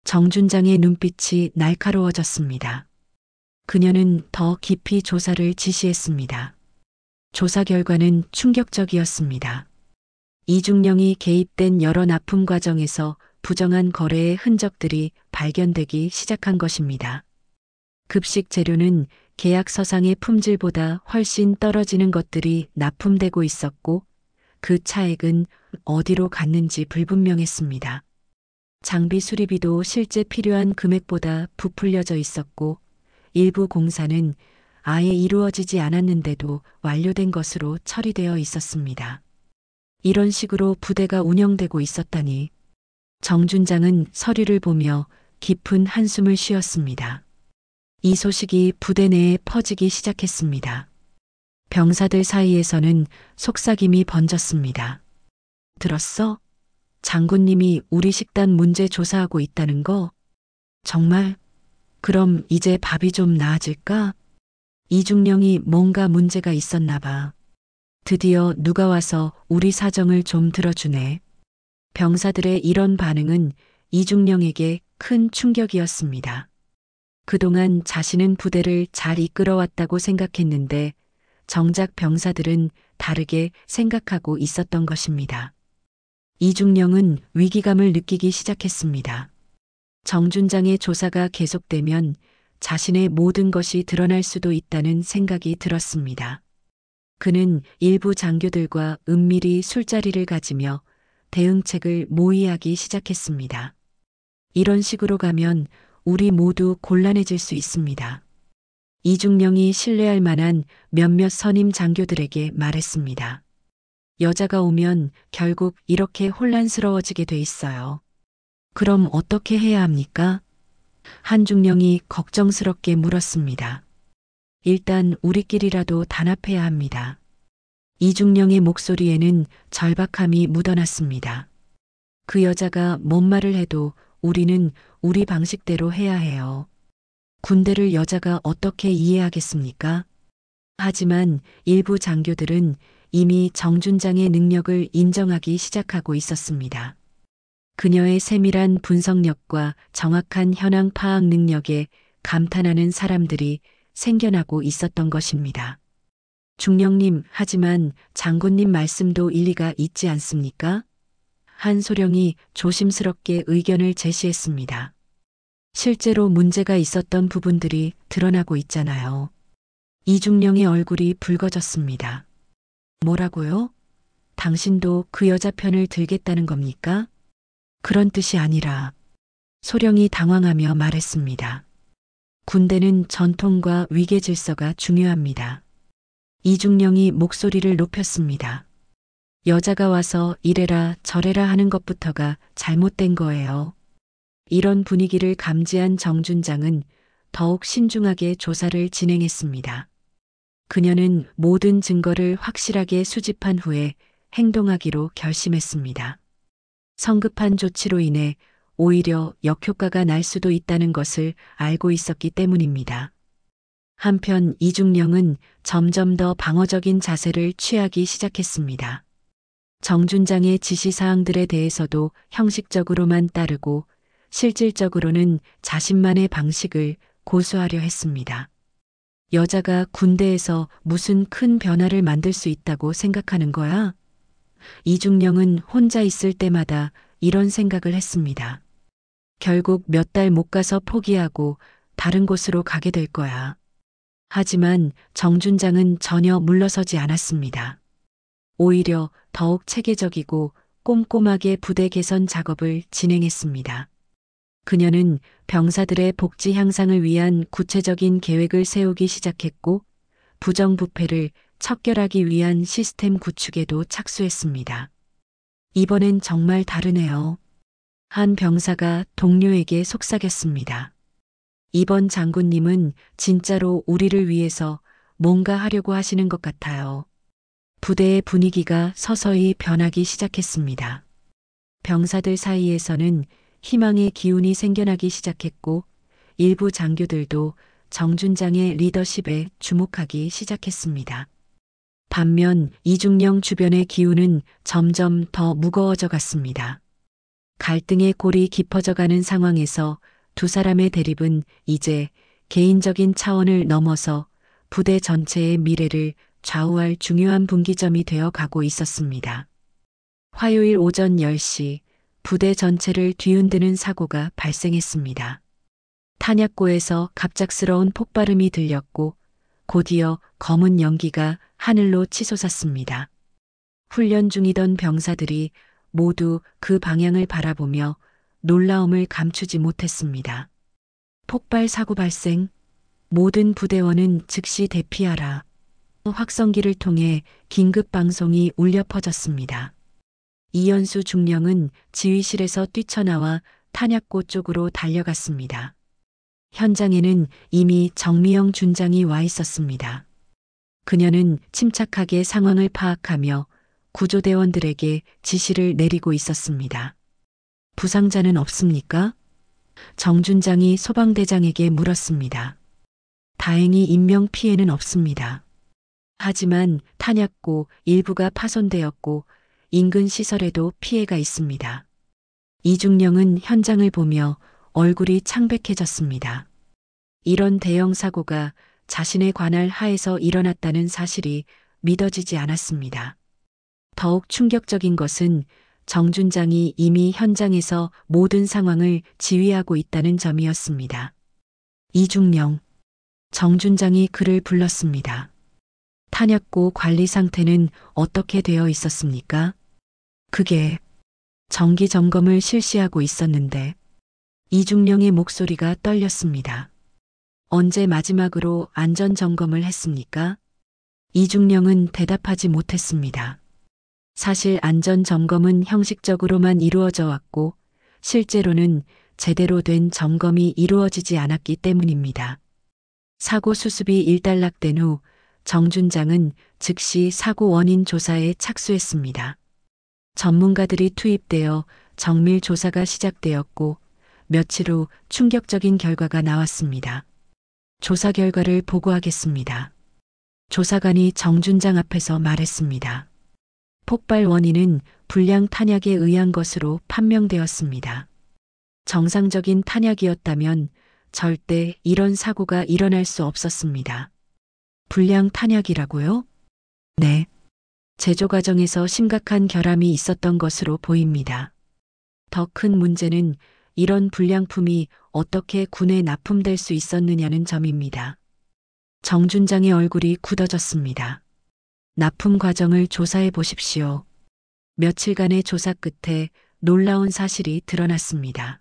정준장의 눈빛이 날카로워졌습니다. 그녀는 더 깊이 조사를 지시했습니다. 조사 결과는 충격적이었습니다. 이중령이 개입된 여러 납품 과정에서 부정한 거래의 흔적들이 발견되기 시작한 것입니다. 급식 재료는 계약서상의 품질보다 훨씬 떨어지는 것들이 납품되고 있었고 그 차액은 어디로 갔는지 불분명했습니다. 장비 수리비도 실제 필요한 금액보다 부풀려져 있었고 일부 공사는 아예 이루어지지 않았는데도 완료된 것으로 처리되어 있었습니다. 이런 식으로 부대가 운영되고 있었다니 정준장은 서류를 보며 깊은 한숨을 쉬었습니다. 이 소식이 부대 내에 퍼지기 시작했습니다. 병사들 사이에서는 속삭임이 번졌습니다. 들었어? 장군님이 우리 식단 문제 조사하고 있다는 거? 정말? 그럼 이제 밥이 좀 나아질까? 이중령이 뭔가 문제가 있었나 봐. 드디어 누가 와서 우리 사정을 좀 들어주네. 병사들의 이런 반응은 이중령에게 큰 충격이었습니다. 그동안 자신은 부대를 잘 이끌어왔다고 생각했는데 정작 병사들은 다르게 생각하고 있었던 것입니다. 이중령은 위기감을 느끼기 시작했습니다. 정준장의 조사가 계속되면 자신의 모든 것이 드러날 수도 있다는 생각이 들었습니다. 그는 일부 장교들과 은밀히 술자리를 가지며 대응책을 모의하기 시작했습니다. 이런 식으로 가면 우리 모두 곤란해질 수 있습니다. 이중령이 신뢰할 만한 몇몇 선임 장교들에게 말했습니다. 여자가 오면 결국 이렇게 혼란스러워지게 돼 있어요. 그럼 어떻게 해야 합니까? 한중령이 걱정스럽게 물었습니다. 일단 우리끼리라도 단합해야 합니다. 이중령의 목소리에는 절박함이 묻어났습니다. 그 여자가 뭔 말을 해도 우리는 우리 방식대로 해야 해요. 군대를 여자가 어떻게 이해하겠습니까? 하지만 일부 장교들은 이미 정준장의 능력을 인정하기 시작하고 있었습니다. 그녀의 세밀한 분석력과 정확한 현황 파악 능력에 감탄하는 사람들이 생겨나고 있었던 것입니다. 중령님, 하지만 장군님 말씀도 일리가 있지 않습니까? 한소령이 조심스럽게 의견을 제시했습니다. 실제로 문제가 있었던 부분들이 드러나고 있잖아요. 이중령의 얼굴이 붉어졌습니다. 뭐라고요? 당신도 그 여자 편을 들겠다는 겁니까? 그런 뜻이 아니라 소령이 당황하며 말했습니다. 군대는 전통과 위계 질서가 중요합니다. 이중령이 목소리를 높였습니다. 여자가 와서 이래라 저래라 하는 것부터가 잘못된 거예요. 이런 분위기를 감지한 정준장은 더욱 신중하게 조사를 진행했습니다. 그녀는 모든 증거를 확실하게 수집한 후에 행동하기로 결심했습니다. 성급한 조치로 인해 오히려 역효과가 날 수도 있다는 것을 알고 있었기 때문입니다. 한편 이중령은 점점 더 방어적인 자세를 취하기 시작했습니다. 정준장의 지시사항들에 대해서도 형식적으로만 따르고 실질적으로는 자신만의 방식을 고수하려 했습니다. 여자가 군대에서 무슨 큰 변화를 만들 수 있다고 생각하는 거야? 이중령은 혼자 있을 때마다 이런 생각을 했습니다. 결국 몇 달 못 가서 포기하고 다른 곳으로 가게 될 거야. 하지만 정준장은 전혀 물러서지 않았습니다. 오히려 더욱 체계적이고 꼼꼼하게 부대 개선 작업을 진행했습니다. 그녀는 병사들의 복지 향상을 위한 구체적인 계획을 세우기 시작했고 부정부패를 척결하기 위한 시스템 구축에도 착수했습니다. 이번엔 정말 다르네요. 한 병사가 동료에게 속삭였습니다. 이번 장군님은 진짜로 우리를 위해서 뭔가 하려고 하시는 것 같아요. 부대의 분위기가 서서히 변하기 시작했습니다. 병사들 사이에서는 희망의 기운이 생겨나기 시작했고 일부 장교들도 정준장의 리더십에 주목하기 시작했습니다. 반면 이중령 주변의 기운은 점점 더 무거워져 갔습니다. 갈등의 골이 깊어져가는 상황에서 두 사람의 대립은 이제 개인적인 차원을 넘어서 부대 전체의 미래를 좌우할 중요한 분기점이 되어 가고 있었습니다. 화요일 오전 10시 부대 전체를 뒤흔드는 사고가 발생했습니다. 탄약고에서 갑작스러운 폭발음이 들렸고 곧이어 검은 연기가 하늘로 치솟았습니다. 훈련 중이던 병사들이 모두 그 방향을 바라보며 놀라움을 감추지 못했습니다. 폭발 사고 발생. 모든 부대원은 즉시 대피하라. 확성기를 통해 긴급 방송이 울려 퍼졌습니다. 이연수 중령은 지휘실에서 뛰쳐나와 탄약고 쪽으로 달려갔습니다. 현장에는 이미 정미영 준장이 와 있었습니다. 그녀는 침착하게 상황을 파악하며 구조대원들에게 지시를 내리고 있었습니다. 부상자는 없습니까? 정준장이 소방대장에게 물었습니다. 다행히 인명 피해는 없습니다. 하지만 탄약고 일부가 파손되었고 인근 시설에도 피해가 있습니다. 이중령은 현장을 보며 얼굴이 창백해졌습니다. 이런 대형 사고가 자신의 관할 하에서 일어났다는 사실이 믿어지지 않았습니다. 더욱 충격적인 것은 정준장이 이미 현장에서 모든 상황을 지휘하고 있다는 점이었습니다. 이중령. 정준장이 그를 불렀습니다. 탄약고 관리 상태는 어떻게 되어 있었습니까? 그게 정기 점검을 실시하고 있었는데 이중령의 목소리가 떨렸습니다. 언제 마지막으로 안전 점검을 했습니까? 이중령은 대답하지 못했습니다. 사실 안전 점검은 형식적으로만 이루어져 왔고 실제로는 제대로 된 점검이 이루어지지 않았기 때문입니다. 사고 수습이 일단락된 후 정준장은 즉시 사고 원인 조사에 착수했습니다. 전문가들이 투입되어 정밀 조사가 시작되었고 며칠 후 충격적인 결과가 나왔습니다. 조사 결과를 보고하겠습니다. 조사관이 정준장 앞에서 말했습니다. 폭발 원인은 불량 탄약에 의한 것으로 판명되었습니다. 정상적인 탄약이었다면 절대 이런 사고가 일어날 수 없었습니다. 불량 탄약이라고요? 네. 제조 과정에서 심각한 결함이 있었던 것으로 보입니다. 더 큰 문제는 이런 불량품이 어떻게 군에 납품될 수 있었느냐는 점입니다. 정준장의 얼굴이 굳어졌습니다. 납품 과정을 조사해 보십시오. 며칠간의 조사 끝에 놀라운 사실이 드러났습니다.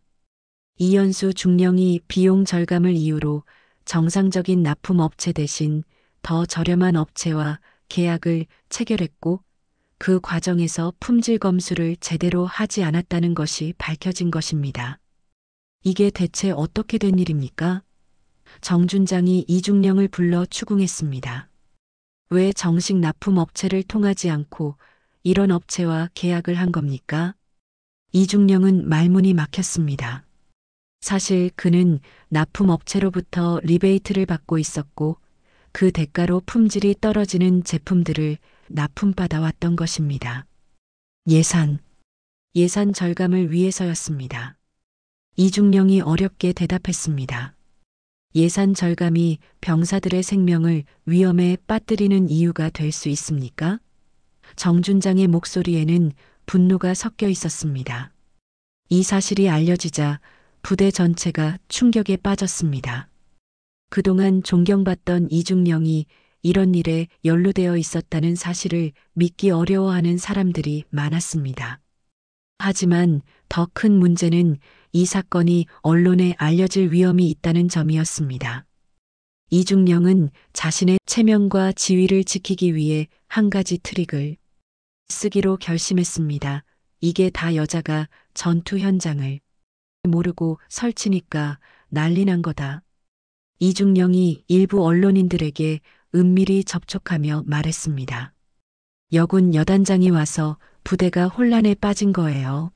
이연수 중령이 비용 절감을 이유로 정상적인 납품 업체 대신 더 저렴한 업체와 계약을 체결했고 그 과정에서 품질 검수를 제대로 하지 않았다는 것이 밝혀진 것입니다. 이게 대체 어떻게 된 일입니까? 정준장이 이중령을 불러 추궁했습니다. 왜 정식 납품 업체를 통하지 않고 이런 업체와 계약을 한 겁니까? 이중령은 말문이 막혔습니다. 사실 그는 납품업체로부터 리베이트를 받고 있었고 그 대가로 품질이 떨어지는 제품들을 납품받아 왔던 것입니다. 예산 절감을 위해서였습니다. 이중령이 어렵게 대답했습니다. 예산 절감이 병사들의 생명을 위험에 빠뜨리는 이유가 될 수 있습니까? 정준장의 목소리에는 분노가 섞여 있었습니다. 이 사실이 알려지자 부대 전체가 충격에 빠졌습니다. 그동안 존경받던 이중령이 이런 일에 연루되어 있었다는 사실을 믿기 어려워하는 사람들이 많았습니다. 하지만 더 큰 문제는 이 사건이 언론에 알려질 위험이 있다는 점이었습니다. 이중령은 자신의 체면과 지위를 지키기 위해 한 가지 트릭을 쓰기로 결심했습니다. 이게 다 여자가 전투 현장을 모르고 설치니까 난리 난 거다. 이중령이 일부 언론인들에게 은밀히 접촉하며 말했습니다. 여군 여단장이 와서 부대가 혼란에 빠진 거예요.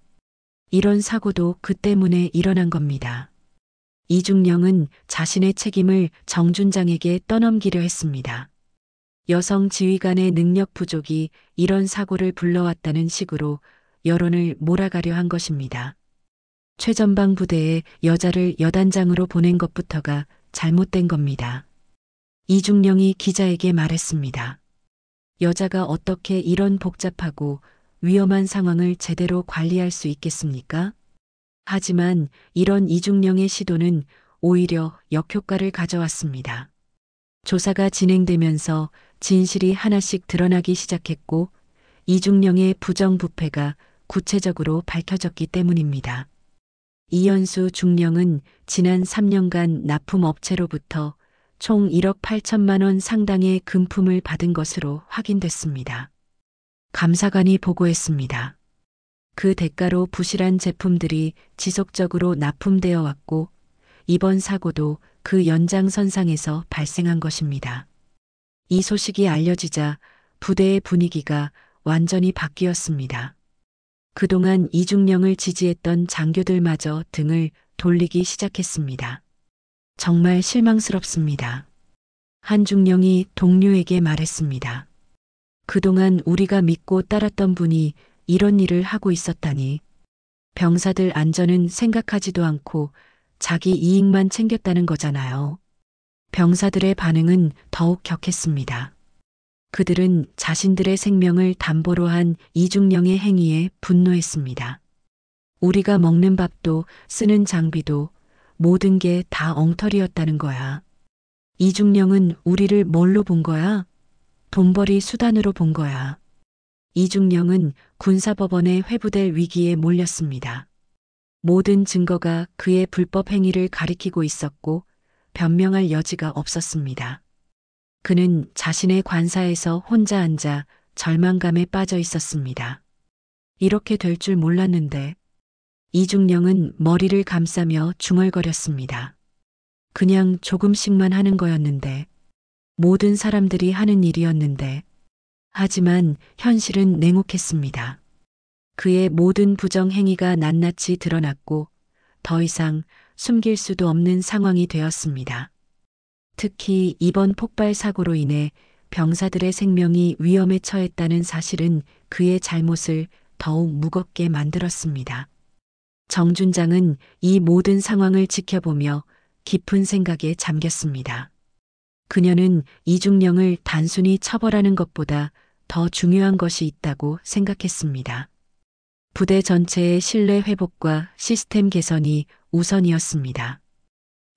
이런 사고도 그 때문에 일어난 겁니다. 이중령은 자신의 책임을 정준장에게 떠넘기려 했습니다. 여성 지휘관의 능력 부족이 이런 사고를 불러왔다는 식으로 여론을 몰아가려 한 것입니다. 최전방 부대에 여자를 여단장으로 보낸 것부터가 잘못된 겁니다. 이중령이 기자에게 말했습니다. 여자가 어떻게 이런 복잡하고 위험한 상황을 제대로 관리할 수 있겠습니까? 하지만 이런 이중령의 시도는 오히려 역효과를 가져왔습니다. 조사가 진행되면서 진실이 하나씩 드러나기 시작했고 이중령의 부정부패가 구체적으로 밝혀졌기 때문입니다. 이연수 중령은 지난 3년간 납품업체로부터 총 1억 8천만 원 상당의 금품을 받은 것으로 확인됐습니다. 감사관이 보고했습니다. 그 대가로 부실한 제품들이 지속적으로 납품되어 왔고 이번 사고도 그 연장선상에서 발생한 것입니다. 이 소식이 알려지자 부대의 분위기가 완전히 바뀌었습니다. 그동안 이중령을 지지했던 장교들마저 등을 돌리기 시작했습니다. 정말 실망스럽습니다. 한중령이 동료에게 말했습니다. 그동안 우리가 믿고 따랐던 분이 이런 일을 하고 있었다니. 병사들 안전은 생각하지도 않고 자기 이익만 챙겼다는 거잖아요. 병사들의 반응은 더욱 격했습니다. 그들은 자신들의 생명을 담보로 한 이중령의 행위에 분노했습니다. 우리가 먹는 밥도 쓰는 장비도 모든 게 다 엉터리였다는 거야. 이중령은 우리를 뭘로 본 거야? 돈벌이 수단으로 본 거야. 이중령은 군사법원에 회부될 위기에 몰렸습니다. 모든 증거가 그의 불법 행위를 가리키고 있었고 변명할 여지가 없었습니다. 그는 자신의 관사에서 혼자 앉아 절망감에 빠져 있었습니다. 이렇게 될 줄 몰랐는데. 이중령은 머리를 감싸며 중얼거렸습니다. 그냥 조금씩만 하는 거였는데. 모든 사람들이 하는 일이었는데. 하지만 현실은 냉혹했습니다. 그의 모든 부정행위가 낱낱이 드러났고 더 이상 숨길 수도 없는 상황이 되었습니다. 특히 이번 폭발 사고로 인해 병사들의 생명이 위험에 처했다는 사실은 그의 잘못을 더욱 무겁게 만들었습니다. 정준장은 이 모든 상황을 지켜보며 깊은 생각에 잠겼습니다. 그녀는 이중령을 단순히 처벌하는 것보다 더 중요한 것이 있다고 생각했습니다. 부대 전체의 신뢰 회복과 시스템 개선이 우선이었습니다.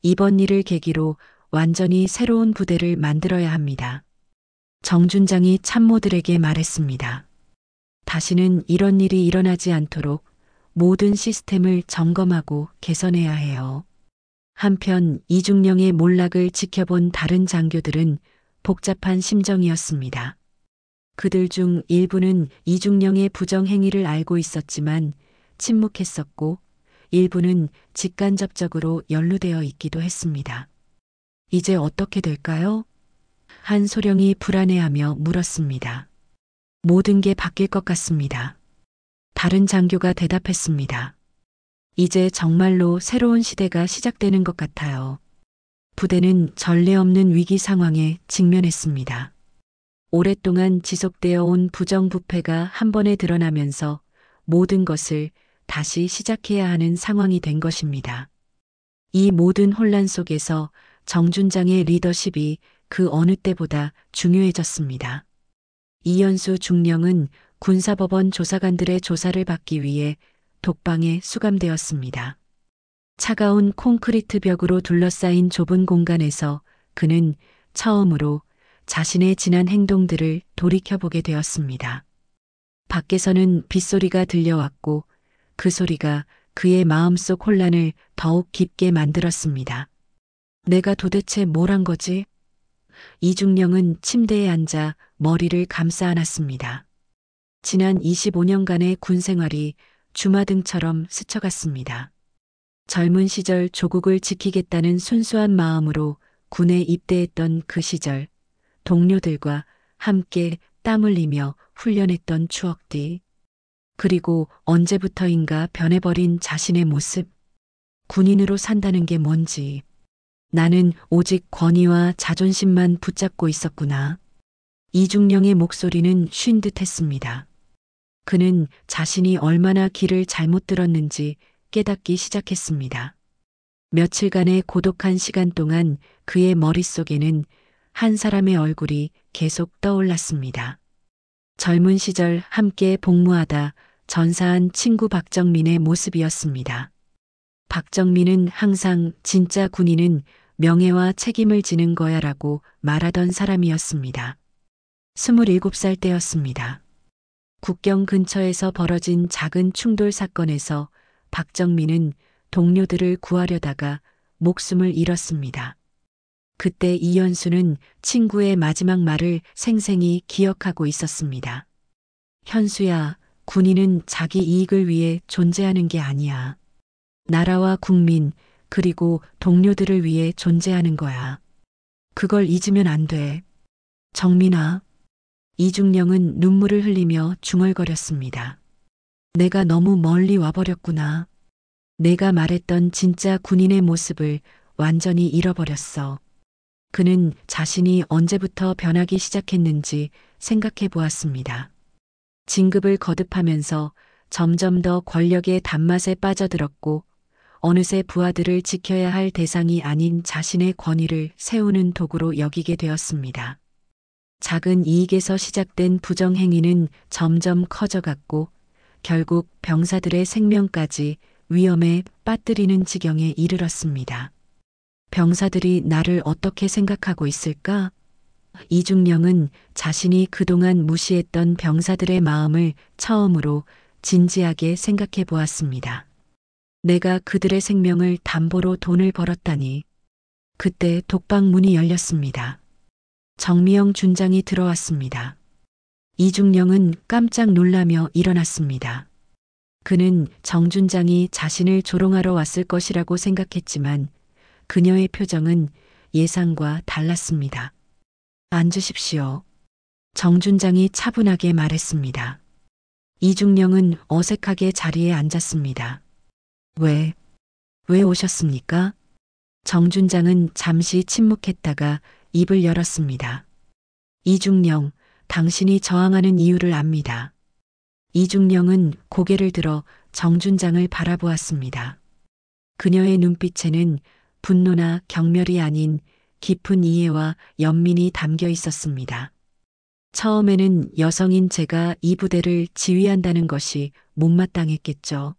이번 일을 계기로 완전히 새로운 부대를 만들어야 합니다. 정준장이 참모들에게 말했습니다. 다시는 이런 일이 일어나지 않도록 모든 시스템을 점검하고 개선해야 해요. 한편 이중령의 몰락을 지켜본 다른 장교들은 복잡한 심정이었습니다. 그들 중 일부는 이중령의 부정행위를 알고 있었지만 침묵했었고 일부는 직간접적으로 연루되어 있기도 했습니다. 이제 어떻게 될까요? 한 소령이 불안해하며 물었습니다. 모든 게 바뀔 것 같습니다. 다른 장교가 대답했습니다. 이제 정말로 새로운 시대가 시작되는 것 같아요. 부대는 전례 없는 위기 상황에 직면했습니다. 오랫동안 지속되어 온 부정부패가 한 번에 드러나면서 모든 것을 다시 시작해야 하는 상황이 된 것입니다. 이 모든 혼란 속에서 정준장의 리더십이 그 어느 때보다 중요해졌습니다. 이연수 중령은 군사법원 조사관들의 조사를 받기 위해 독방에 수감되었습니다. 차가운 콘크리트 벽으로 둘러싸인 좁은 공간에서 그는 처음으로 자신의 지난 행동들을 돌이켜보게 되었습니다. 밖에서는 빗소리가 들려왔고 그 소리가 그의 마음속 혼란을 더욱 깊게 만들었습니다. 내가 도대체 뭘 한 거지? 이중령은 침대에 앉아 머리를 감싸 안았습니다. 지난 25년간의 군 생활이 주마등처럼 스쳐갔습니다. 젊은 시절 조국을 지키겠다는 순수한 마음으로 군에 입대했던 그 시절, 동료들과 함께 땀 흘리며 훈련했던 추억들, 그리고 언제부터인가 변해버린 자신의 모습, 군인으로 산다는 게 뭔지, 나는 오직 권위와 자존심만 붙잡고 있었구나. 이중령의 목소리는 쉰 듯했습니다. 그는 자신이 얼마나 길을 잘못 들었는지 깨닫기 시작했습니다. 며칠간의 고독한 시간 동안 그의 머릿속에는 한 사람의 얼굴이 계속 떠올랐습니다. 젊은 시절 함께 복무하다 전사한 친구 박정민의 모습이었습니다. 박정민은 항상 진짜 군인은 명예와 책임을 지는 거야라고 말하던 사람이었습니다. 27살 때였습니다. 국경 근처에서 벌어진 작은 충돌 사건에서 박정민은 동료들을 구하려다가 목숨을 잃었습니다. 그때 이연수는 친구의 마지막 말을 생생히 기억하고 있었습니다. 현수야, 군인은 자기 이익을 위해 존재하는 게 아니야. 나라와 국민, 그리고 동료들을 위해 존재하는 거야. 그걸 잊으면 안 돼. 정민아. 이중령은 눈물을 흘리며 중얼거렸습니다. 내가 너무 멀리 와버렸구나. 내가 말했던 진짜 군인의 모습을 완전히 잃어버렸어. 그는 자신이 언제부터 변하기 시작했는지 생각해 보았습니다. 진급을 거듭하면서 점점 더 권력의 단맛에 빠져들었고 어느새 부하들을 지켜야 할 대상이 아닌 자신의 권위를 세우는 도구로 여기게 되었습니다. 작은 이익에서 시작된 부정행위는 점점 커져갔고 결국 병사들의 생명까지 위험에 빠뜨리는 지경에 이르렀습니다. 병사들이 나를 어떻게 생각하고 있을까? 이중령은 자신이 그동안 무시했던 병사들의 마음을 처음으로 진지하게 생각해 보았습니다. 내가 그들의 생명을 담보로 돈을 벌었다니. 그때 독방 문이 열렸습니다. 정미영 준장이 들어왔습니다. 이중령은 깜짝 놀라며 일어났습니다. 그는 정 준장이 자신을 조롱하러 왔을 것이라고 생각했지만 그녀의 표정은 예상과 달랐습니다. 앉으십시오. 정 준장이 차분하게 말했습니다. 이중령은 어색하게 자리에 앉았습니다. 왜 오셨습니까? 정 준장은 잠시 침묵했다가 입을 열었습니다. 이중령, 당신이 저항하는 이유를 압니다. 이중령은 고개를 들어 정 준장을 바라보았습니다. 그녀의 눈빛에는 분노나 경멸이 아닌 깊은 이해와 연민이 담겨 있었습니다. 처음에는 여성인 제가 이 부대를 지휘한다는 것이 못마땅했겠죠.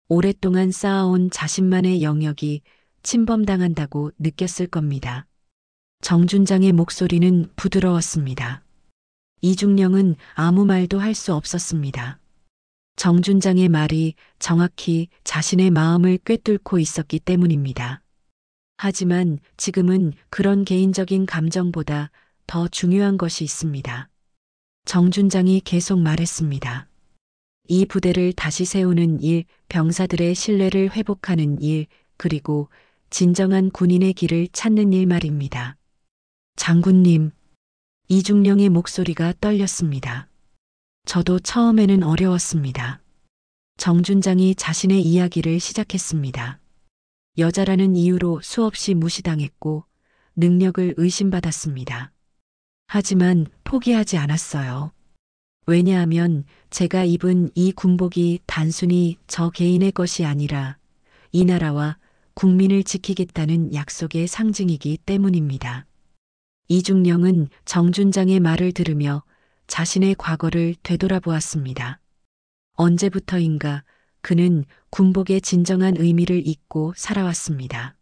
오랫동안 쌓아온 자신만의 영역이 침범당한다고 느꼈을 겁니다. 정준장의 목소리는 부드러웠습니다. 이중령은 아무 말도 할 수 없었습니다. 정준장의 말이 정확히 자신의 마음을 꿰뚫고 있었기 때문입니다. 하지만 지금은 그런 개인적인 감정보다 더 중요한 것이 있습니다. 정준장이 계속 말했습니다. 이 부대를 다시 세우는 일, 병사들의 신뢰를 회복하는 일, 그리고 진정한 군인의 길을 찾는 일 말입니다. 장군님, 이중령의 목소리가 떨렸습니다. 저도 처음에는 어려웠습니다. 정준장이 자신의 이야기를 시작했습니다. 여자라는 이유로 수없이 무시당했고 능력을 의심받았습니다. 하지만 포기하지 않았어요. 왜냐하면 제가 입은 이 군복이 단순히 저 개인의 것이 아니라 이 나라와 국민을 지키겠다는 약속의 상징이기 때문입니다. 이중령은 정준장의 말을 들으며 자신의 과거를 되돌아보았습니다. 언제부터인가 그는 군복의 진정한 의미를 잊고 살아왔습니다.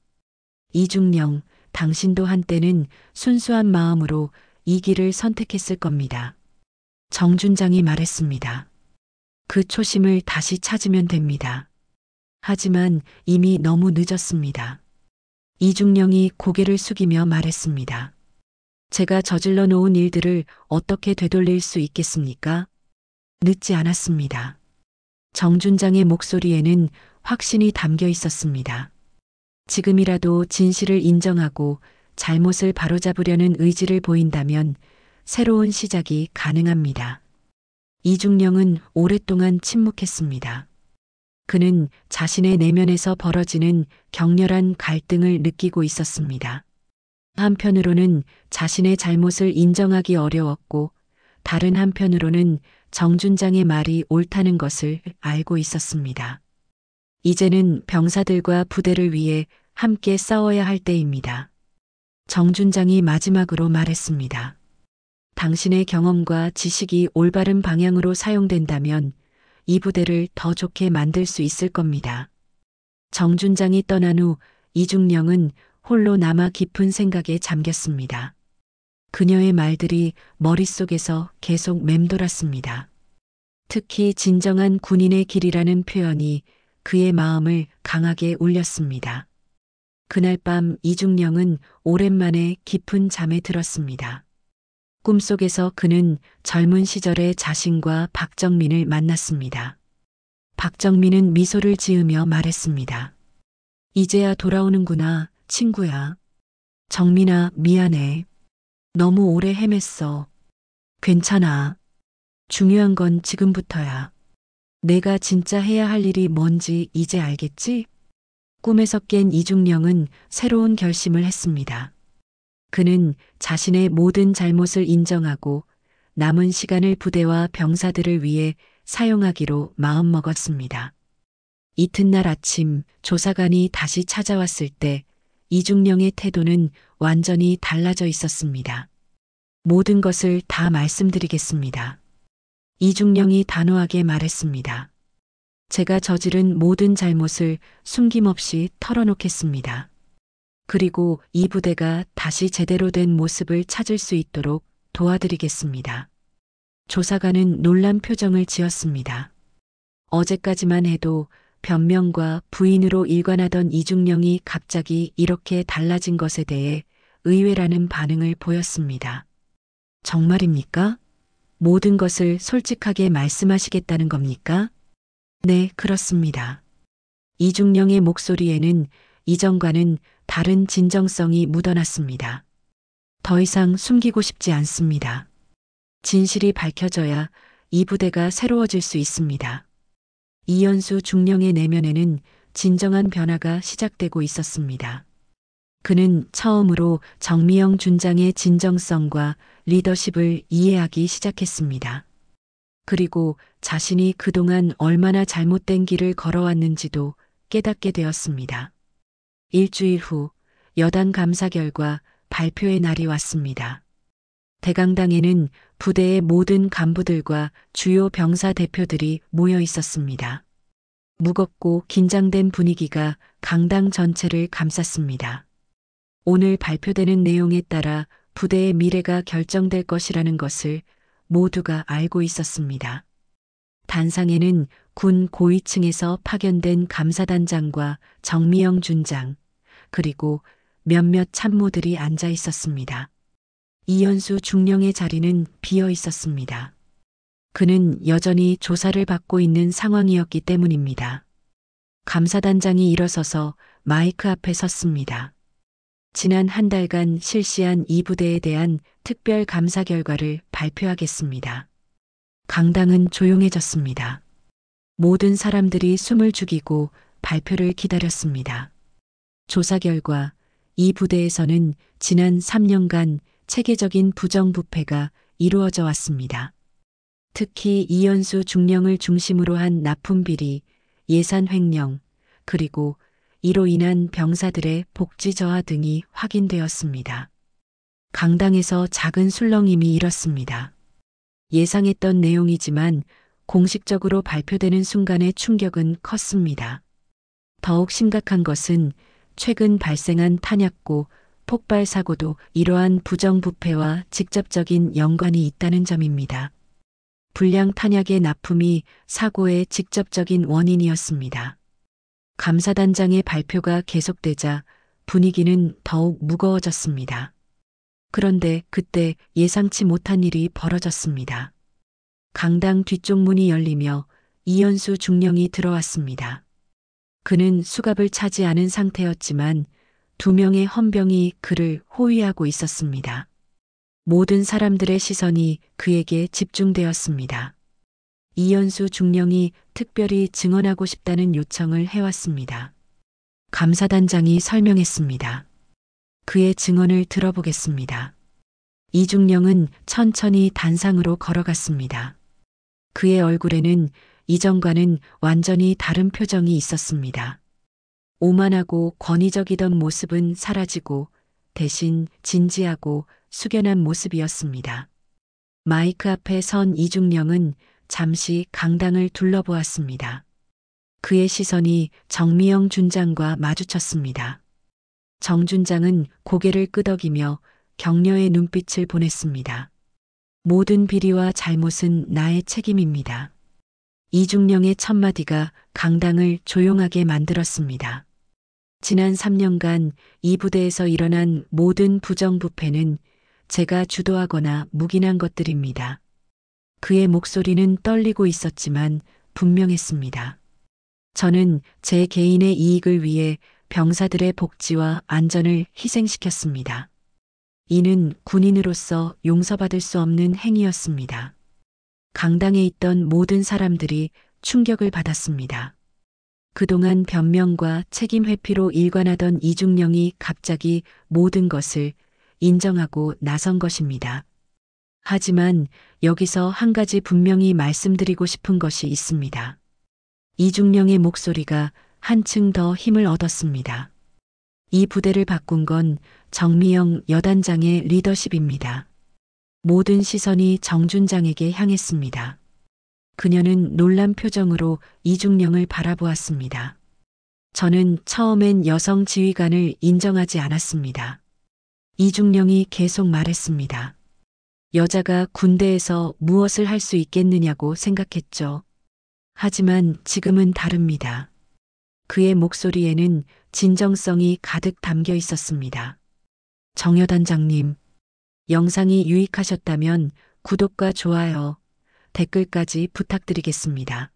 이중령, 당신도 한때는 순수한 마음으로 이 길을 선택했을 겁니다. 정준장이 말했습니다. 그 초심을 다시 찾으면 됩니다. 하지만 이미 너무 늦었습니다. 이중령이 고개를 숙이며 말했습니다. 제가 저질러 놓은 일들을 어떻게 되돌릴 수 있겠습니까? 늦지 않았습니다. 정준장의 목소리에는 확신이 담겨 있었습니다. 지금이라도 진실을 인정하고 잘못을 바로잡으려는 의지를 보인다면 새로운 시작이 가능합니다. 이중령은 오랫동안 침묵했습니다. 그는 자신의 내면에서 벌어지는 격렬한 갈등을 느끼고 있었습니다. 한편으로는 자신의 잘못을 인정하기 어려웠고 다른 한편으로는 정준장의 말이 옳다는 것을 알고 있었습니다. 이제는 병사들과 부대를 위해 함께 싸워야 할 때입니다. 정준장이 마지막으로 말했습니다. 당신의 경험과 지식이 올바른 방향으로 사용된다면 이 부대를 더 좋게 만들 수 있을 겁니다. 정준장이 떠난 후 이중령은 홀로 남아 깊은 생각에 잠겼습니다. 그녀의 말들이 머릿속에서 계속 맴돌았습니다. 특히 진정한 군인의 길이라는 표현이 그의 마음을 강하게 울렸습니다. 그날 밤 이중령은 오랜만에 깊은 잠에 들었습니다. 꿈속에서 그는 젊은 시절의 자신과 박정민을 만났습니다. 박정민은 미소를 지으며 말했습니다. 이제야 돌아오는구나, 친구야. 정민아, 미안해. 너무 오래 헤맸어. 괜찮아. 중요한 건 지금부터야. 내가 진짜 해야 할 일이 뭔지 이제 알겠지? 꿈에서 깬 이중령은 새로운 결심을 했습니다. 그는 자신의 모든 잘못을 인정하고 남은 시간을 부대와 병사들을 위해 사용하기로 마음먹었습니다. 이튿날 아침 조사관이 다시 찾아왔을 때 이중령의 태도는 완전히 달라져 있었습니다. 모든 것을 다 말씀드리겠습니다. 이중령이 단호하게 말했습니다. 제가 저지른 모든 잘못을 숨김없이 털어놓겠습니다. 그리고 이 부대가 다시 제대로 된 모습을 찾을 수 있도록 도와드리겠습니다. 조사관은 놀란 표정을 지었습니다. 어제까지만 해도 변명과 부인으로 일관하던 이중령이 갑자기 이렇게 달라진 것에 대해 의외라는 반응을 보였습니다. 정말입니까? 모든 것을 솔직하게 말씀하시겠다는 겁니까? 네, 그렇습니다. 이중령의 목소리에는 이전과는 다른 진정성이 묻어났습니다. 더 이상 숨기고 싶지 않습니다. 진실이 밝혀져야 이 부대가 새로워질 수 있습니다. 이연수 중령의 내면에는 진정한 변화가 시작되고 있었습니다. 그는 처음으로 정미영 준장의 진정성과 리더십을 이해하기 시작했습니다. 그리고 자신이 그동안 얼마나 잘못된 길을 걸어왔는지도 깨닫게 되었습니다. 일주일 후 여당 감사 결과 발표의 날이 왔습니다. 대강당에는 부대의 모든 간부들과 주요 병사 대표들이 모여 있었습니다. 무겁고 긴장된 분위기가 강당 전체를 감쌌습니다. 오늘 발표되는 내용에 따라 부대의 미래가 결정될 것이라는 것을 모두가 알고 있었습니다. 단상에는 군 고위층에서 파견된 감사단장과 정미영 준장, 그리고 몇몇 참모들이 앉아 있었습니다. 이연수 중령의 자리는 비어 있었습니다. 그는 여전히 조사를 받고 있는 상황이었기 때문입니다. 감사단장이 일어서서 마이크 앞에 섰습니다. 지난 한 달간 실시한 이 부대에 대한 특별 감사 결과를 발표하겠습니다. 강당은 조용해졌습니다. 모든 사람들이 숨을 죽이고 발표를 기다렸습니다. 조사 결과 이 부대에서는 지난 3년간 체계적인 부정부패가 이루어져 왔습니다. 특히 이연수 중령을 중심으로 한 납품비리, 예산 횡령, 그리고 이로 인한 병사들의 복지 저하 등이 확인되었습니다. 강당에서 작은 술렁임이 일었습니다. 예상했던 내용이지만 공식적으로 발표되는 순간의 충격은 컸습니다. 더욱 심각한 것은 최근 발생한 탄약고 폭발 사고도 이러한 부정부패와 직접적인 연관이 있다는 점입니다. 불량 탄약의 납품이 사고의 직접적인 원인이었습니다. 감사단장의 발표가 계속되자 분위기는 더욱 무거워졌습니다. 그런데 그때 예상치 못한 일이 벌어졌습니다. 강당 뒤쪽 문이 열리며 이연수 중령이 들어왔습니다. 그는 수갑을 차지 않은 상태였지만 2명의 헌병이 그를 호위하고 있었습니다. 모든 사람들의 시선이 그에게 집중되었습니다. 이연수 중령이 특별히 증언하고 싶다는 요청을 해왔습니다. 감사단장이 설명했습니다. 그의 증언을 들어보겠습니다. 이중령은 천천히 단상으로 걸어갔습니다. 그의 얼굴에는 이전과는 완전히 다른 표정이 있었습니다. 오만하고 권위적이던 모습은 사라지고 대신 진지하고 숙연한 모습이었습니다. 마이크 앞에 선 이중령은 잠시 강당을 둘러보았습니다. 그의 시선이 정미영 준장과 마주쳤습니다. 정 준장은 고개를 끄덕이며 격려의 눈빛을 보냈습니다. 모든 비리와 잘못은 나의 책임입니다. 이중령의 첫마디가 강당을 조용하게 만들었습니다. 지난 3년간 이 부대에서 일어난 모든 부정부패는 제가 주도하거나 묵인한 것들입니다. 그의 목소리는 떨리고 있었지만 분명했습니다. 저는 제 개인의 이익을 위해 병사들의 복지와 안전을 희생시켰습니다. 이는 군인으로서 용서받을 수 없는 행위였습니다. 강당에 있던 모든 사람들이 충격을 받았습니다. 그동안 변명과 책임 회피로 일관하던 이중령이 갑자기 모든 것을 인정하고 나선 것입니다. 하지만 여기서 한 가지 분명히 말씀드리고 싶은 것이 있습니다. 이중령의 목소리가 한층 더 힘을 얻었습니다. 이 부대를 바꾼 건 정미영 여단장의 리더십입니다. 모든 시선이 정준장에게 향했습니다. 그녀는 놀란 표정으로 이중령을 바라보았습니다. 저는 처음엔 여성 지휘관을 인정하지 않았습니다. 이중령이 계속 말했습니다. 여자가 군대에서 무엇을 할 수 있겠느냐고 생각했죠. 하지만 지금은 다릅니다. 그의 목소리에는 진정성이 가득 담겨 있었습니다. 정여단장님, 영상이 유익하셨다면 구독과 좋아요, 댓글까지 부탁드리겠습니다.